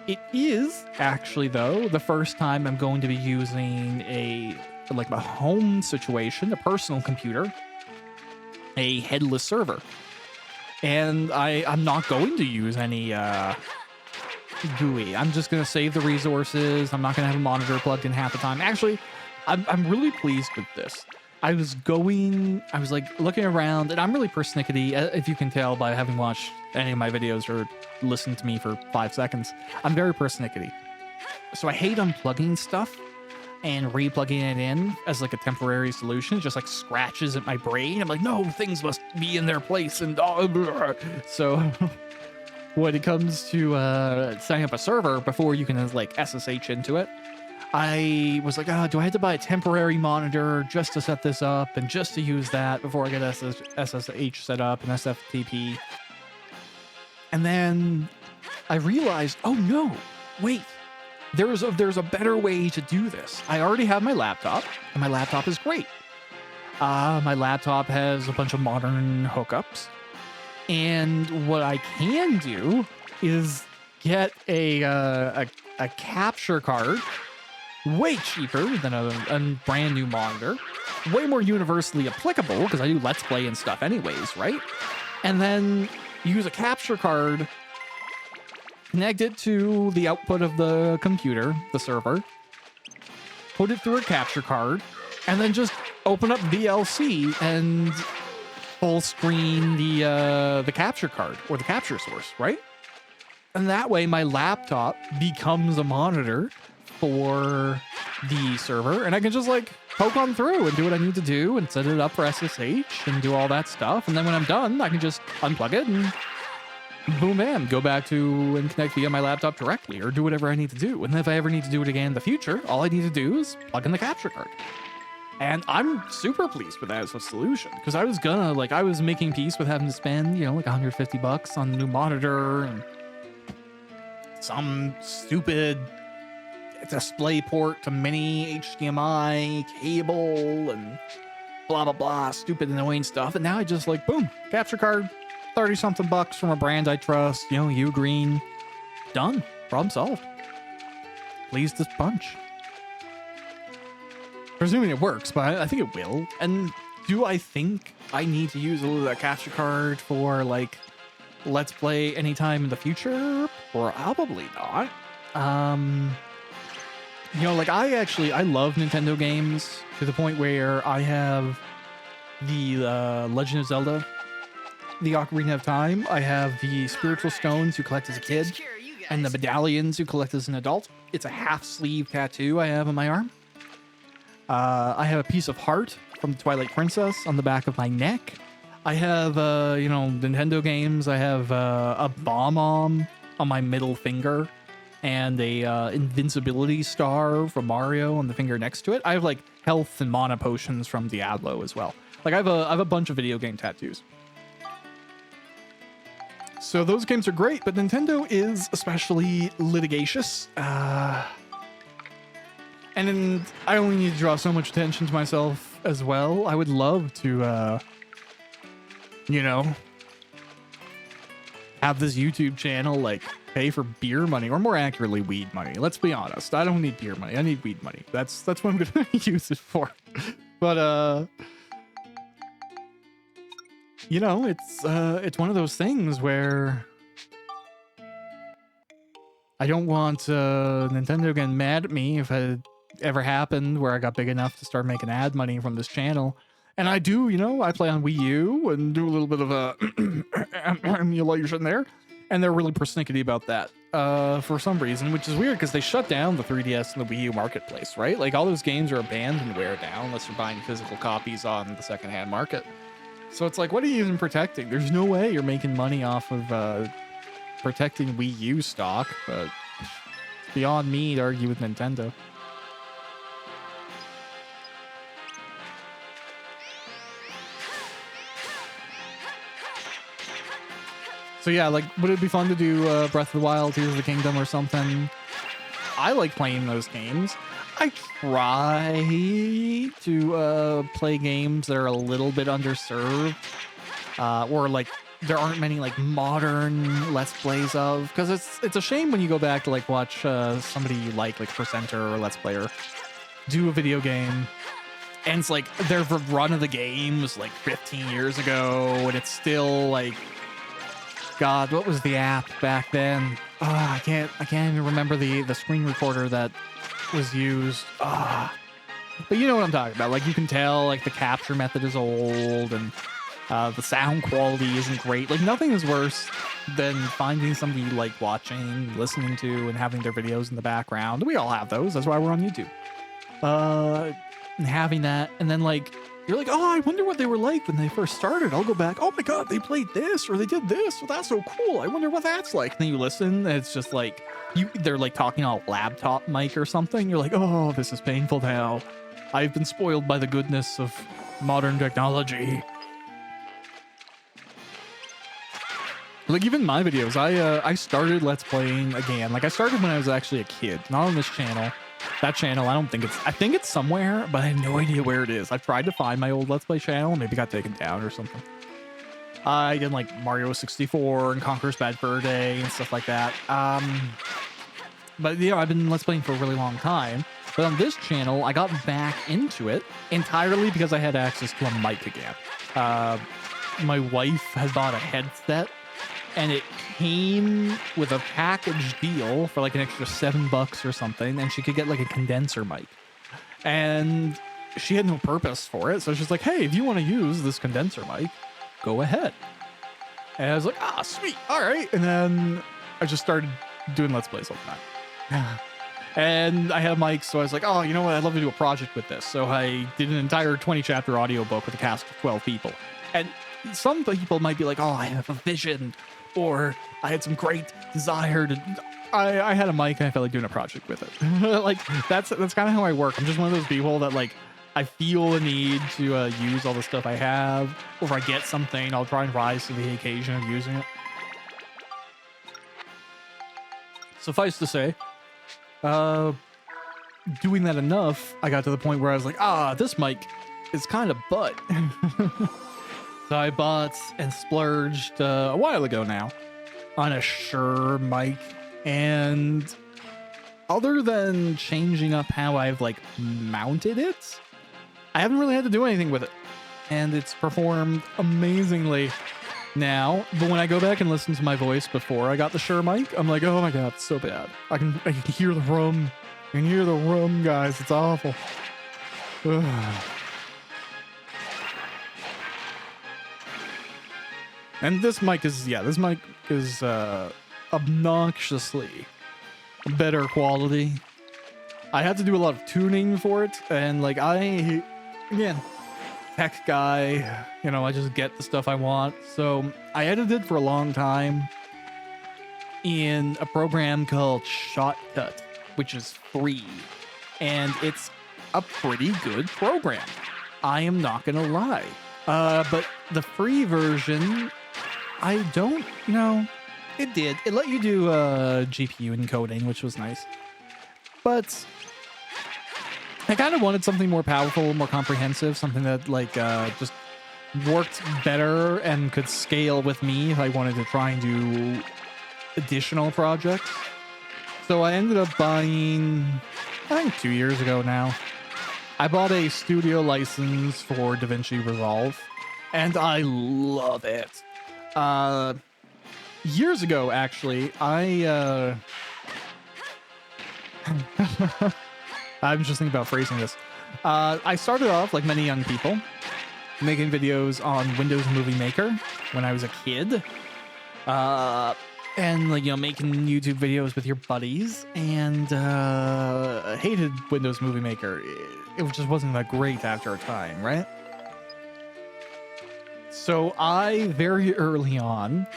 it is actually, though, the first time I'm going to be using a home situation, a personal computer, a headless server. And I'm not going to use any GUI. I'm just going to save the resources. I'm not going to have a monitor plugged in half the time. Actually, I'm really pleased with this. I was like looking around, and I'm really persnickety, if you can tell by having watched any of my videos or listened to me for 5 seconds. I'm very persnickety. So I hate unplugging stuff and replugging it in as like a temporary solution. It just like scratches at my brain. I'm like, no, things must be in their place. And so when it comes to setting up a server before you can like SSH into it, I was like, do I have to buy a temporary monitor just to set this up and just to use that before I get SSH set up and SFTP? And then I realized, oh no, wait, there's a better way to do this. I already have my laptop, and my laptop is great. My laptop has a bunch of modern hookups, and what I can do is get a capture card, way cheaper than a brand new monitor, way more universally applicable because I do Let's Play and stuff anyways, right? And then use a capture card, connect it to the output of the computer, the server, put it through a capture card, and then just open up VLC and full screen the capture card or the capture source, right? And that way my laptop becomes a monitor for the server, and I can just like poke on through and do what I need to do and set it up for SSH and do all that stuff. And then when I'm done, I can just unplug it and boom, bam, go back to and connect via my laptop directly or do whatever I need to do. And if I ever need to do it again in the future, all I need to do is plug in the capture card. And I'm super pleased with that as a solution, because I was making peace with having to spend, like $150 on the new monitor and some stupid display port to mini HDMI cable and blah, blah, blah, stupid annoying stuff. And now I just like, boom, capture card, 30 something bucks from a brand I trust, U Green, done, problem solved. Pleased as punch. Presuming it works, but I think it will. And do I think I need to use a little of that capture card for like Let's Play anytime in the future? Probably not. I love Nintendo games to the point where I have the Legend of Zelda, the Ocarina of Time. I have the Spiritual Stones you collect as a kid, and the medallions you collect as an adult. It's a half sleeve tattoo I have on my arm. I have a piece of heart from the Twilight Princess on the back of my neck. I have, Nintendo games. I have a bomb-omb on my middle finger and a invincibility star from Mario on the finger next to it. I have like health and mana potions from Diablo as well. Like I have a bunch of video game tattoos. So those games are great, but Nintendo is especially litigious. And then I only need to draw so much attention to myself as well. I would love to, have this YouTube channel like pay for beer money, or more accurately, weed money. Let's be honest. I don't need beer money. I need weed money. That's what I'm gonna use it for. But it's one of those things where I don't want Nintendo getting mad at me if it ever happened where I got big enough to start making ad money from this channel. And I do, I play on Wii U and do a little bit of a emulation there. And they're really persnickety about that for some reason, which is weird because they shut down the 3DS and the Wii U marketplace, right? Like all those games are abandonware now unless you're buying physical copies on the secondhand market. So it's like, what are you even protecting? There's no way you're making money off of protecting Wii U stock, but it's beyond me to argue with Nintendo. So yeah, like, would it be fun to do Breath of the Wild, Tears of the Kingdom, or something? I like playing those games. I try to play games that are a little bit underserved, or like there aren't many like modern Let's Plays of, because it's a shame when you go back to like watch somebody you like Presenter or Let's Player do a video game, and it's like their run of the game was like 15 years ago, and it's still like, God, what was the app back then? Oh, I can't even remember the screen recorder that was used. But you know what I'm talking about. Like, you can tell like the capture method is old, and the sound quality isn't great. Like, nothing is worse than finding somebody you like watching, listening to, and having their videos in the background. We all have those. That's why we're on YouTube. And having that, and then like, you're like, oh, I wonder what they were like when they first started. I'll go back. Oh my God, they played this or they did this. Well, that's so cool. I wonder what that's like. And then you listen, and it's just like they're like talking on a laptop mic or something. You're like, oh, this is painful now. I've been spoiled by the goodness of modern technology. Like, even my videos, I started Let's Playing again. Like, I started when I was actually a kid, not on this channel. That channel, I think it's somewhere, but I have no idea where it is. I've tried to find my old Let's Play channel. Maybe it got taken down or something. I did like Mario 64 and Conker's Bad Fur Day and stuff like that. But I've been Let's Playing for a really long time. But on this channel, I got back into it entirely because I had access to a mic again. My wife had bought a headset, and it came with a package deal for like an extra $7 or something, and she could get like a condenser mic. And she had no purpose for it. So she's like, hey, if you want to use this condenser mic, go ahead. And I was like, ah, sweet. All right. And then I just started doing Let's Plays all the time. And I had a mic, so I was like, oh, you know what? I'd love to do a project with this. So I did an entire 20-chapter audiobook with a cast of 12 people. And some people might be like, oh, I have a vision, or I had some great desire to... I had a mic and I felt like doing a project with it. Like, that's kind of how I work. I'm just one of those people that, like, I feel a need to use all the stuff I have. Or if I get something, I'll try and rise to the occasion of using it. Suffice to say, doing that enough, I got to the point where I was like, this mic is kind of butt. So I bought and splurged a while ago now on a Shure mic. And other than changing up how I've like mounted it, I haven't really had to do anything with it. And it's performed amazingly now. But when I go back and listen to my voice before I got the Shure mic, I'm like, oh my God, it's so bad. I can hear the rum. I can hear the rum, guys. It's awful. Ugh. And this mic is obnoxiously better quality. I had to do a lot of tuning for it, and like again, tech guy, you know, I just get the stuff I want. So I edited for a long time in a program called Shotcut, which is free, and it's a pretty good program. I am not gonna lie. But the free version, I don't, you know, it let you do GPU encoding, which was nice. But I kind of wanted something more powerful, more comprehensive, something that like just worked better and could scale with me if I wanted to try and do additional projects. So I ended up buying, I think 2 years ago now, I bought a studio license for DaVinci Resolve, and I love it. Years ago, actually, I'm just thinking about phrasing this. I started off, like many young people, making videos on Windows Movie Maker when I was a kid. And, like, you know, making YouTube videos with your buddies, and hated Windows Movie Maker. It just wasn't that great after a time, right? So I, very early on,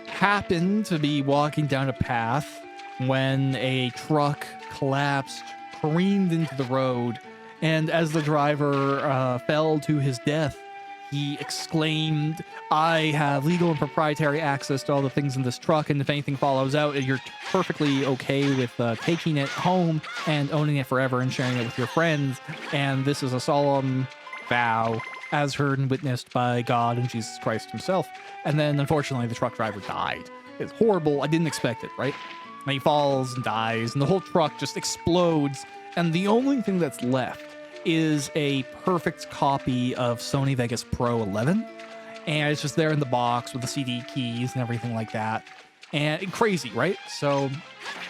happened to be walking down a path when a truck collapsed, careened into the road, and as the driver fell to his death, he exclaimed, I have legal and proprietary access to all the things in this truck, and if anything follows out, you're perfectly okay with taking it home and owning it forever and sharing it with your friends. And this is a solemn vow, as heard and witnessed by God and Jesus Christ himself. And then, unfortunately, the truck driver died. It's horrible. I didn't expect it, right? And he falls and dies, and the whole truck just explodes. And the only thing that's left is a perfect copy of Sony Vegas Pro 11, and it's just there in the box with the CD keys and everything like that, and crazy, right? So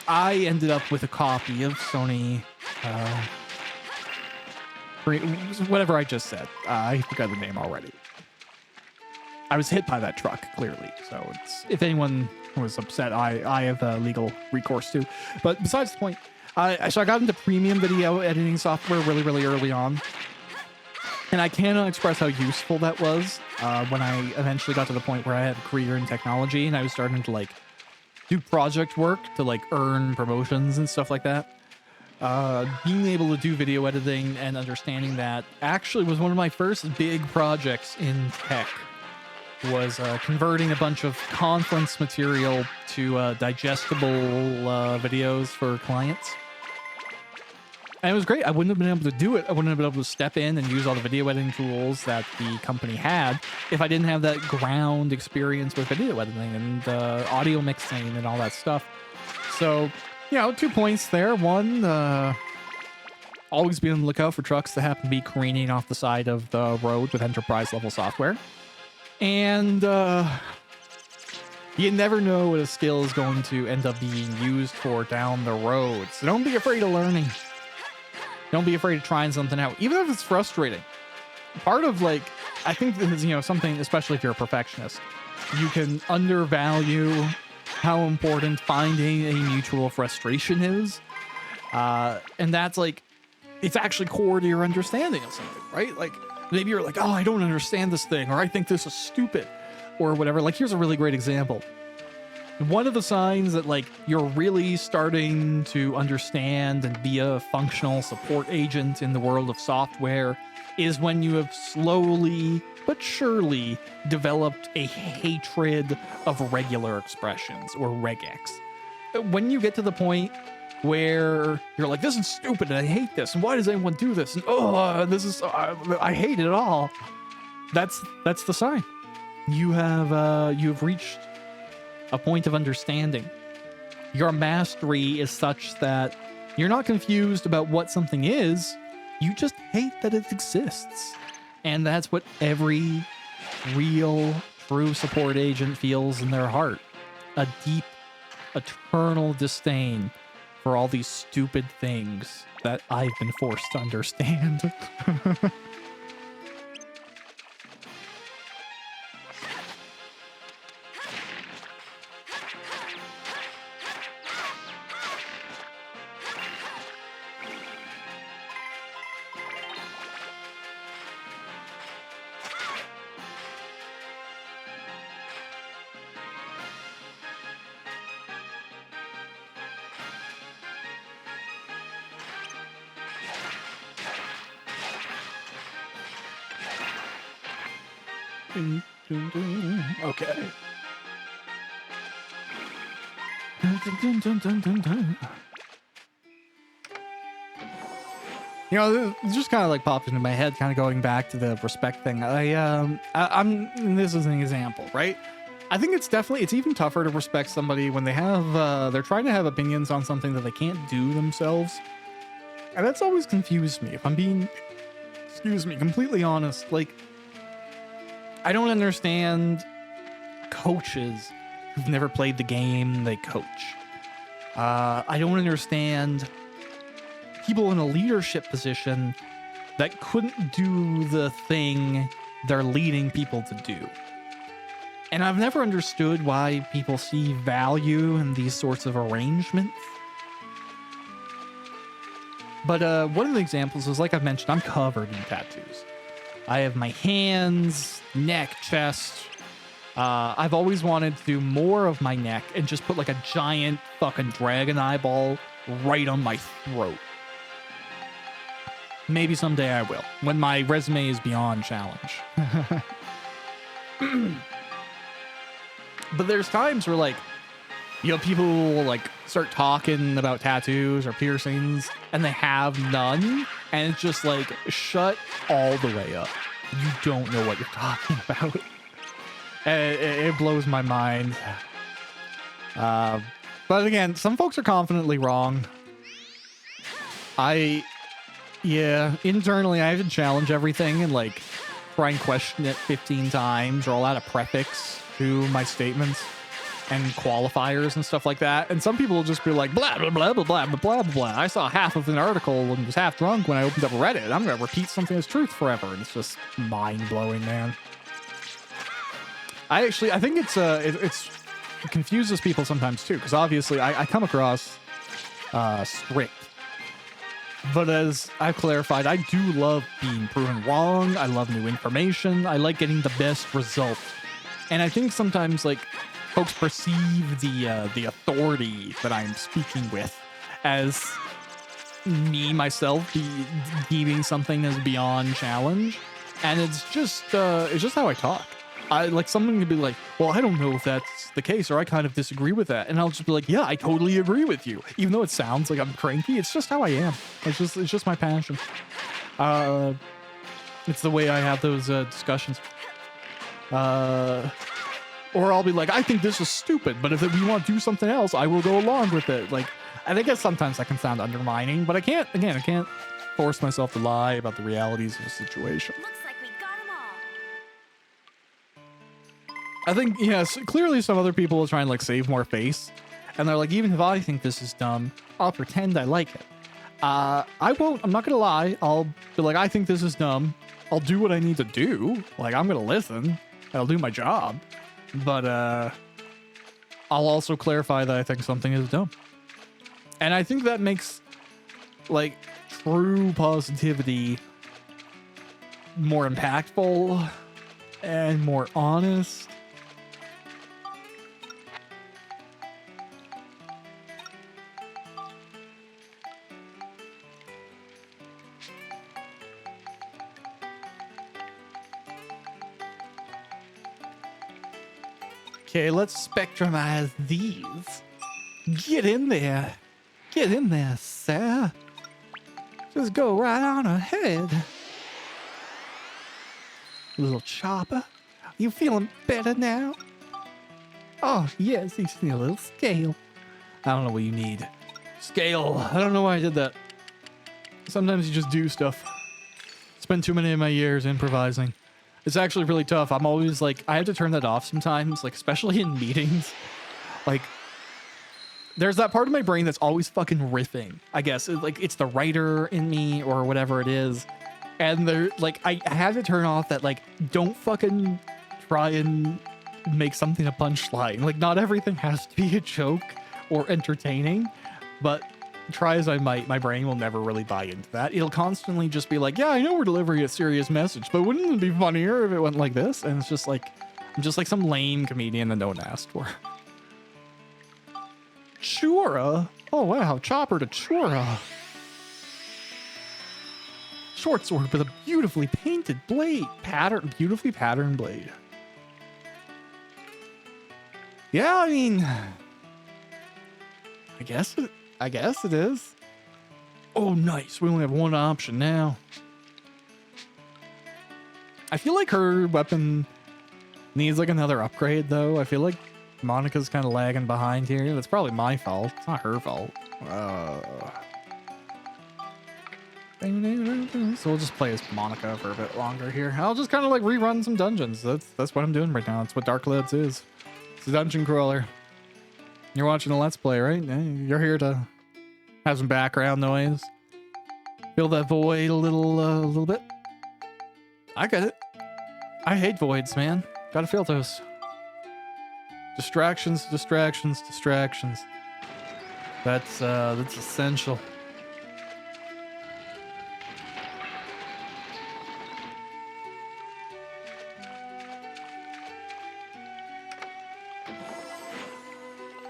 I ended up with a copy of Sony whatever I just said. I forgot the name already. I was hit by that truck, clearly, so it's, if anyone was upset, I have legal recourse too. But besides the point, so I got into premium video editing software really, really early on. And I cannot express how useful that was when I eventually got to the point where I had a career in technology and I was starting to like do project work to like earn promotions and stuff like that. Being able to do video editing and understanding that actually was one of my first big projects in tech. Was converting a bunch of conference material to digestible videos for clients. And it was great. I wouldn't have been able to do it. I wouldn't have been able to step in and use all the video editing tools that the company had if I didn't have that ground experience with video editing and audio mixing and all that stuff. So, you know, 2 points there. One, always be on the lookout for trucks that happen to be careening off the side of the road with enterprise level software. And you never know what a skill is going to end up being used for down the road. So don't be afraid of learning. Don't be afraid of trying something out, even if it's frustrating. Part of like, I think this is, you know, something, especially if you're a perfectionist, you can undervalue how important finding a mutual frustration is. And that's like, it's actually core to your understanding of something, right? Like maybe you're like, oh, I don't understand this thing, or I think this is stupid, or whatever. Like, here's a really great example. One of the signs that like you're really starting to understand and be a functional support agent in the world of software is when you have slowly but surely developed a hatred of regular expressions, or regex. When you get to the point where you're like, this is stupid and I hate this, and why does anyone do this, and this is I hate it all, that's the sign. You have reached a point of understanding. Your mastery is such that you're not confused about what something is, you just hate that it exists. And that's what every real, true support agent feels in their heart. A deep, eternal disdain for all these stupid things that I've been forced to understand. Okay. You know, it just kind of like popped into my head, kind of going back to the respect thing. I'm this is an example, right? I think it's even tougher to respect somebody when they have they're trying to have opinions on something that they can't do themselves. And that's always confused me, if I'm being, completely honest. Like, I don't understand coaches who've never played the game they coach. I don't understand people in a leadership position that couldn't do the thing they're leading people to do. And I've never understood why people see value in these sorts of arrangements. But one of the examples is, like I've mentioned, I'm covered in tattoos. I have my hands, neck, chest. I've always wanted to do more of my neck and just put like a giant fucking dragon eyeball right on my throat. Maybe someday I will, when my resume is beyond challenge. But there's times where, like, you know, people will like start talking about tattoos or piercings and they have none, and it's just like, shut all the way up. You don't know what you're talking about. It blows my mind. But again, some folks are confidently wrong. Internally I have to challenge everything and like try and question it 15 times, or I'll add a prefix to my statements and qualifiers and stuff like that. And some people will just be like, blah, blah, blah, blah, blah, blah, blah, blah. I saw half of an article and was half drunk when I opened up Reddit. I'm going to repeat something as truth forever. And it's just mind blowing, man. I think it confuses people sometimes too. Cause obviously I come across, strict, but as I've clarified, I do love being proven wrong. I love new information. I like getting the best result. And I think sometimes like folks perceive the authority that I'm speaking with as me myself deeming something as beyond challenge, and it's just how I talk. I like someone to be like, well, I don't know if that's the case, or I kind of disagree with that, and I'll just be like, yeah, I totally agree with you, even though it sounds like I'm cranky. It's just how I am. It's just my passion. It's the way I have those discussions. Or I'll be like, I think this is stupid, but if we want to do something else, I will go along with it. Like, and I guess sometimes that can sound undermining, but I can't force myself to lie about the realities of the situation. Looks like we got 'em all. I think, yes, clearly some other people will try and like save more face. And they're like, even if I think this is dumb, I'll pretend I like it. I'm not gonna lie. I'll be like, I think this is dumb. I'll do what I need to do. Like, I'm gonna listen. I'll do my job. But I'll also clarify that I think something is dumb. And I think that makes like true positivity more impactful and more honest. Okay, let's spectrumize these. Get in there. Get in there, sir. Just go right on ahead. Little chopper. You feeling better now? Oh, yes, you just need a little scale. I don't know what you need. Scale. I don't know why I did that. Sometimes you just do stuff. Spend too many of my years improvising. It's actually really tough. I'm always like, I have to turn that off sometimes, like, especially in meetings. Like, there's that part of my brain that's always fucking riffing, I guess. Like, it's the writer in me or whatever it is. And they're like, I have to turn off that, like, don't fucking try and make something a punchline. Like, not everything has to be a joke or entertaining, but try as I might, my brain will never really buy into that. It'll constantly just be like, yeah, I know we're delivering a serious message, but wouldn't it be funnier if it went like this? And it's just like, I'm just like some lame comedian that no one asked for. Chura? Oh, wow. Chopper to Chura. Short sword with a beautifully painted blade. Beautifully patterned blade. Yeah, I mean, I guess it is. Oh, nice. We only have one option now. I feel like her weapon needs like another upgrade, though. I feel like Monica's kind of lagging behind here. That's probably my fault. It's not her fault. So we'll just play as Monica for a bit longer here. I'll just kind of like rerun some dungeons. That's what I'm doing right now. That's what Dark Lids is. It's a dungeon crawler. You're watching a Let's Play, right? You're here to have some background noise. Fill that void a little bit. I get it. I hate voids, man. Gotta fill those. Distractions. That's essential.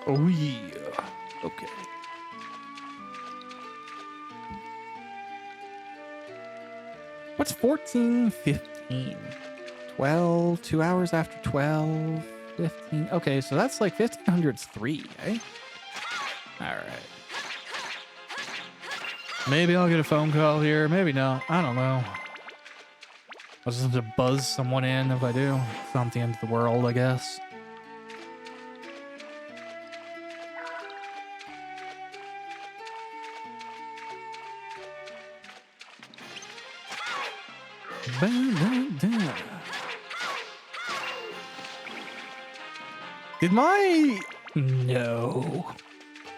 Oh yeah. Okay. What's 14:15? 12, 2 hours after 12, 15. Okay, so that's like 1500's 3, eh? Alright. Maybe I'll get a phone call here, maybe not. I don't know. I'll just have to buzz someone in if I do. It's not the end of the world, I guess. Did my... No.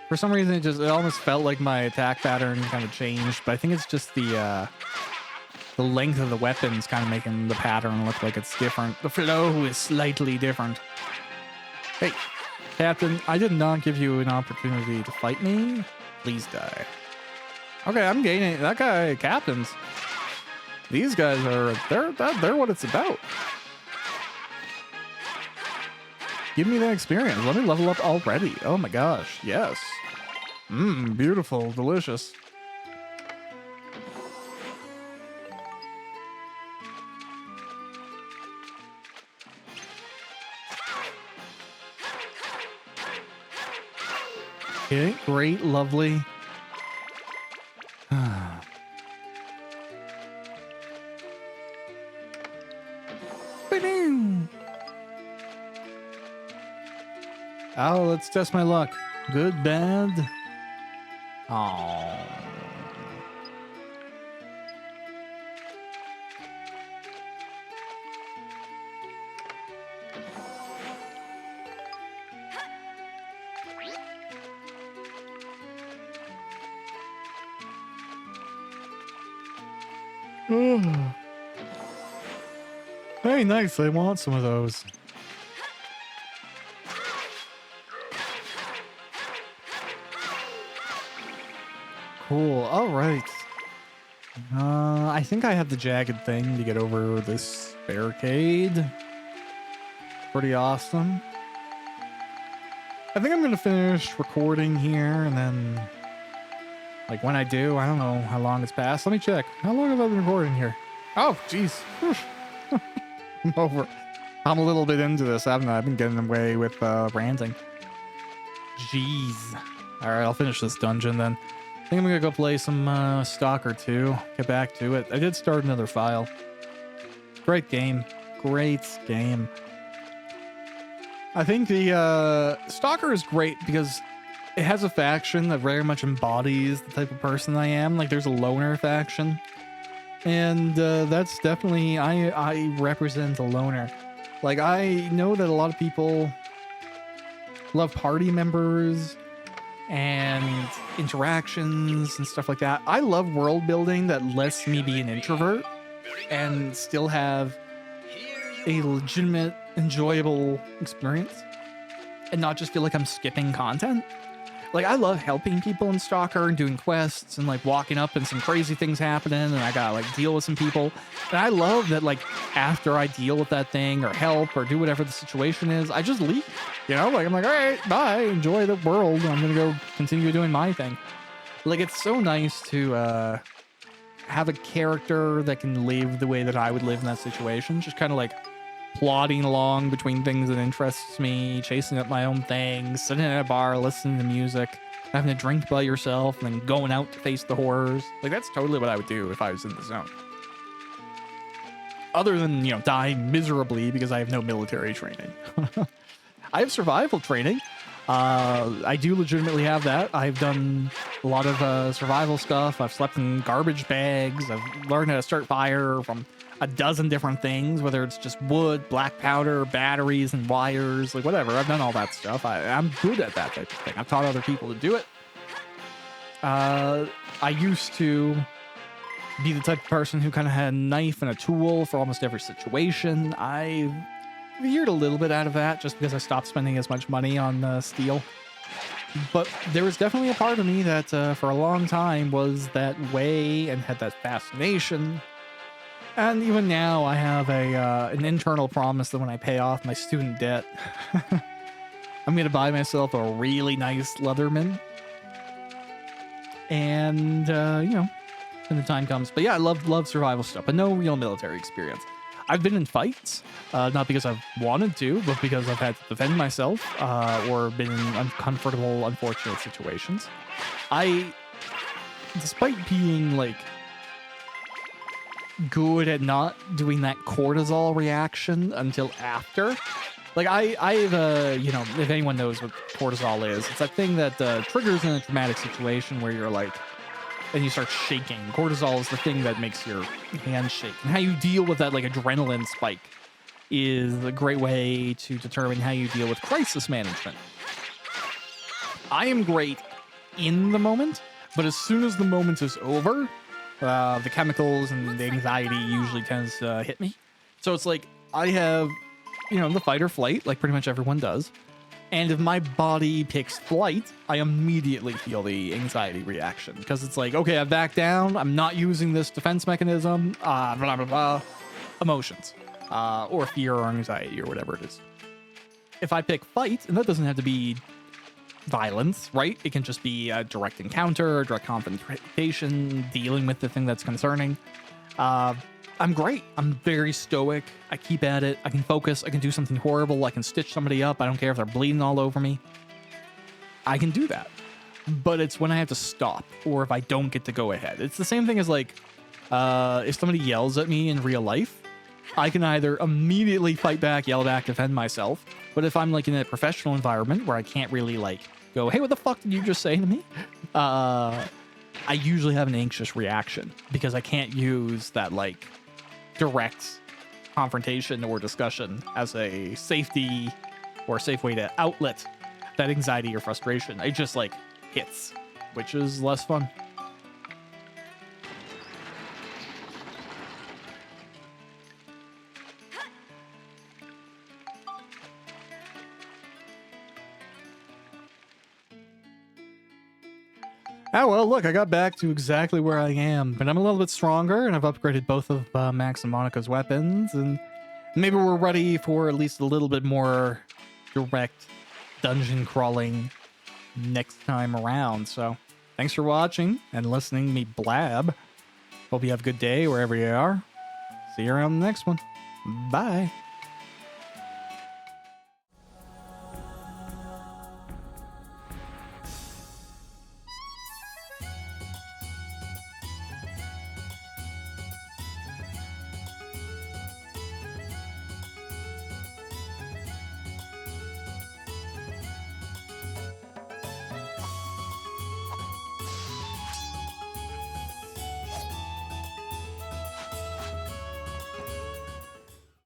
For some reason, it almost felt like my attack pattern kind of changed, but I think it's just the length of the weapons kind of making the pattern look like it's different. The flow is slightly different. Hey, Captain, I did not give you an opportunity to fight me. Please die. Okay, I'm gaining. That guy, Captain's. These guys are, they're what it's about. Give me that experience. Let me level up already. Oh my gosh. Yes. Beautiful. Delicious. Okay. Great. Lovely. Oh, let's test my luck. Good, bad. Oh. Hey, nice. I want some of those. Cool. All right. I think I have the jagged thing to get over this barricade. Pretty awesome. I think I'm going to finish recording here, and then, like, when I do, I don't know how long it's passed. Let me check. How long have I been recording here? Oh, jeez. I'm over. I'm a little bit into this, haven't I? I've been getting away with ranting. Jeez. All right, I'll finish this dungeon then. I think I'm gonna go play some Stalker 2. Get back to it. I did start another file. Great game. Great game. I think the Stalker is great because it has a faction that very much embodies the type of person I am. Like, there's a loner faction. And that's definitely, I represent a loner. Like, I know that a lot of people love party members and interactions and stuff like that. I love world building that lets me be an introvert and still have a legitimate, enjoyable experience and not just feel like I'm skipping content. Like, I love helping people in Stalker and doing quests and, like, walking up and some crazy things happening and I gotta, like, deal with some people. And I love that, like, after I deal with that thing or help or do whatever the situation is, I just leave. You know, like, I'm like, all right, bye, enjoy the world. I'm gonna go continue doing my thing. Like, it's so nice to have a character that can live the way that I would live in that situation. Just kind of, like, plodding along between things that interests me, chasing up my own things, sitting at a bar, listening to music, having a drink by yourself, and then going out to face the horrors. Like, that's totally what I would do if I was in the zone. Other than, you know, die miserably because I have no military training. I have survival training. I do legitimately have that. I've done a lot of survival stuff. I've slept in garbage bags. I've learned how to start fire from a dozen different things, whether it's just wood, black powder, batteries, and wires, like whatever. I've done all that stuff. I'm good at that type of thing. I've taught other people to do it. I used to be the type of person who kind of had a knife and a tool for almost every situation. I veered a little bit out of that just because I stopped spending as much money on steel. But there was definitely a part of me that for a long time was that way and had that fascination. And even now, I have an internal promise that when I pay off my student debt, I'm going to buy myself a really nice Leatherman. And, you know, when the time comes. But yeah, I love survival stuff, but no real military experience. I've been in fights, not because I've wanted to, but because I've had to defend myself or been in uncomfortable, unfortunate situations. Despite being, like, good at not doing that cortisol reaction until after. Like, I've you know, if anyone knows what cortisol is, it's that thing that triggers in a traumatic situation where you're like, and you start shaking. Cortisol is the thing that makes your hands shake. And how you deal with that, like, adrenaline spike is a great way to determine how you deal with crisis management. I am great in the moment, but as soon as the moment is over, the chemicals and the anxiety usually tends to hit me. So it's like, I have, you know, the fight or flight, like pretty much everyone does. And if my body picks flight, I immediately feel the anxiety reaction. Because it's like, okay, I back down. I'm not using this defense mechanism. Blah, blah, blah. Emotions. Or fear or anxiety or whatever it is. If I pick fight, and that doesn't have to be violence, right? It can just be a direct encounter, direct confrontation, dealing with the thing that's concerning. I'm great. I'm very stoic. I keep at it. I can focus. I can do something horrible. I can stitch somebody up. I don't care if they're bleeding all over me. I can do that. But it's when I have to stop or if I don't get to go ahead. It's the same thing as, like, if somebody yells at me in real life, I can either immediately fight back, yell back, defend myself. But if I'm, like, in a professional environment where I can't really, like, go, hey, what the fuck did you just say to me? I usually have an anxious reaction because I can't use that, like, direct confrontation or discussion as a safety or a safe way to outlet that anxiety or frustration. It just, like, hits, which is less fun. Oh, well, look, I got back to exactly where I am, but I'm a little bit stronger, and I've upgraded both of Max and Monica's weapons, and maybe we're ready for at least a little bit more direct dungeon crawling next time around. So, thanks for watching and listening to me blab. Hope you have a good day wherever you are. See you around the next one. Bye.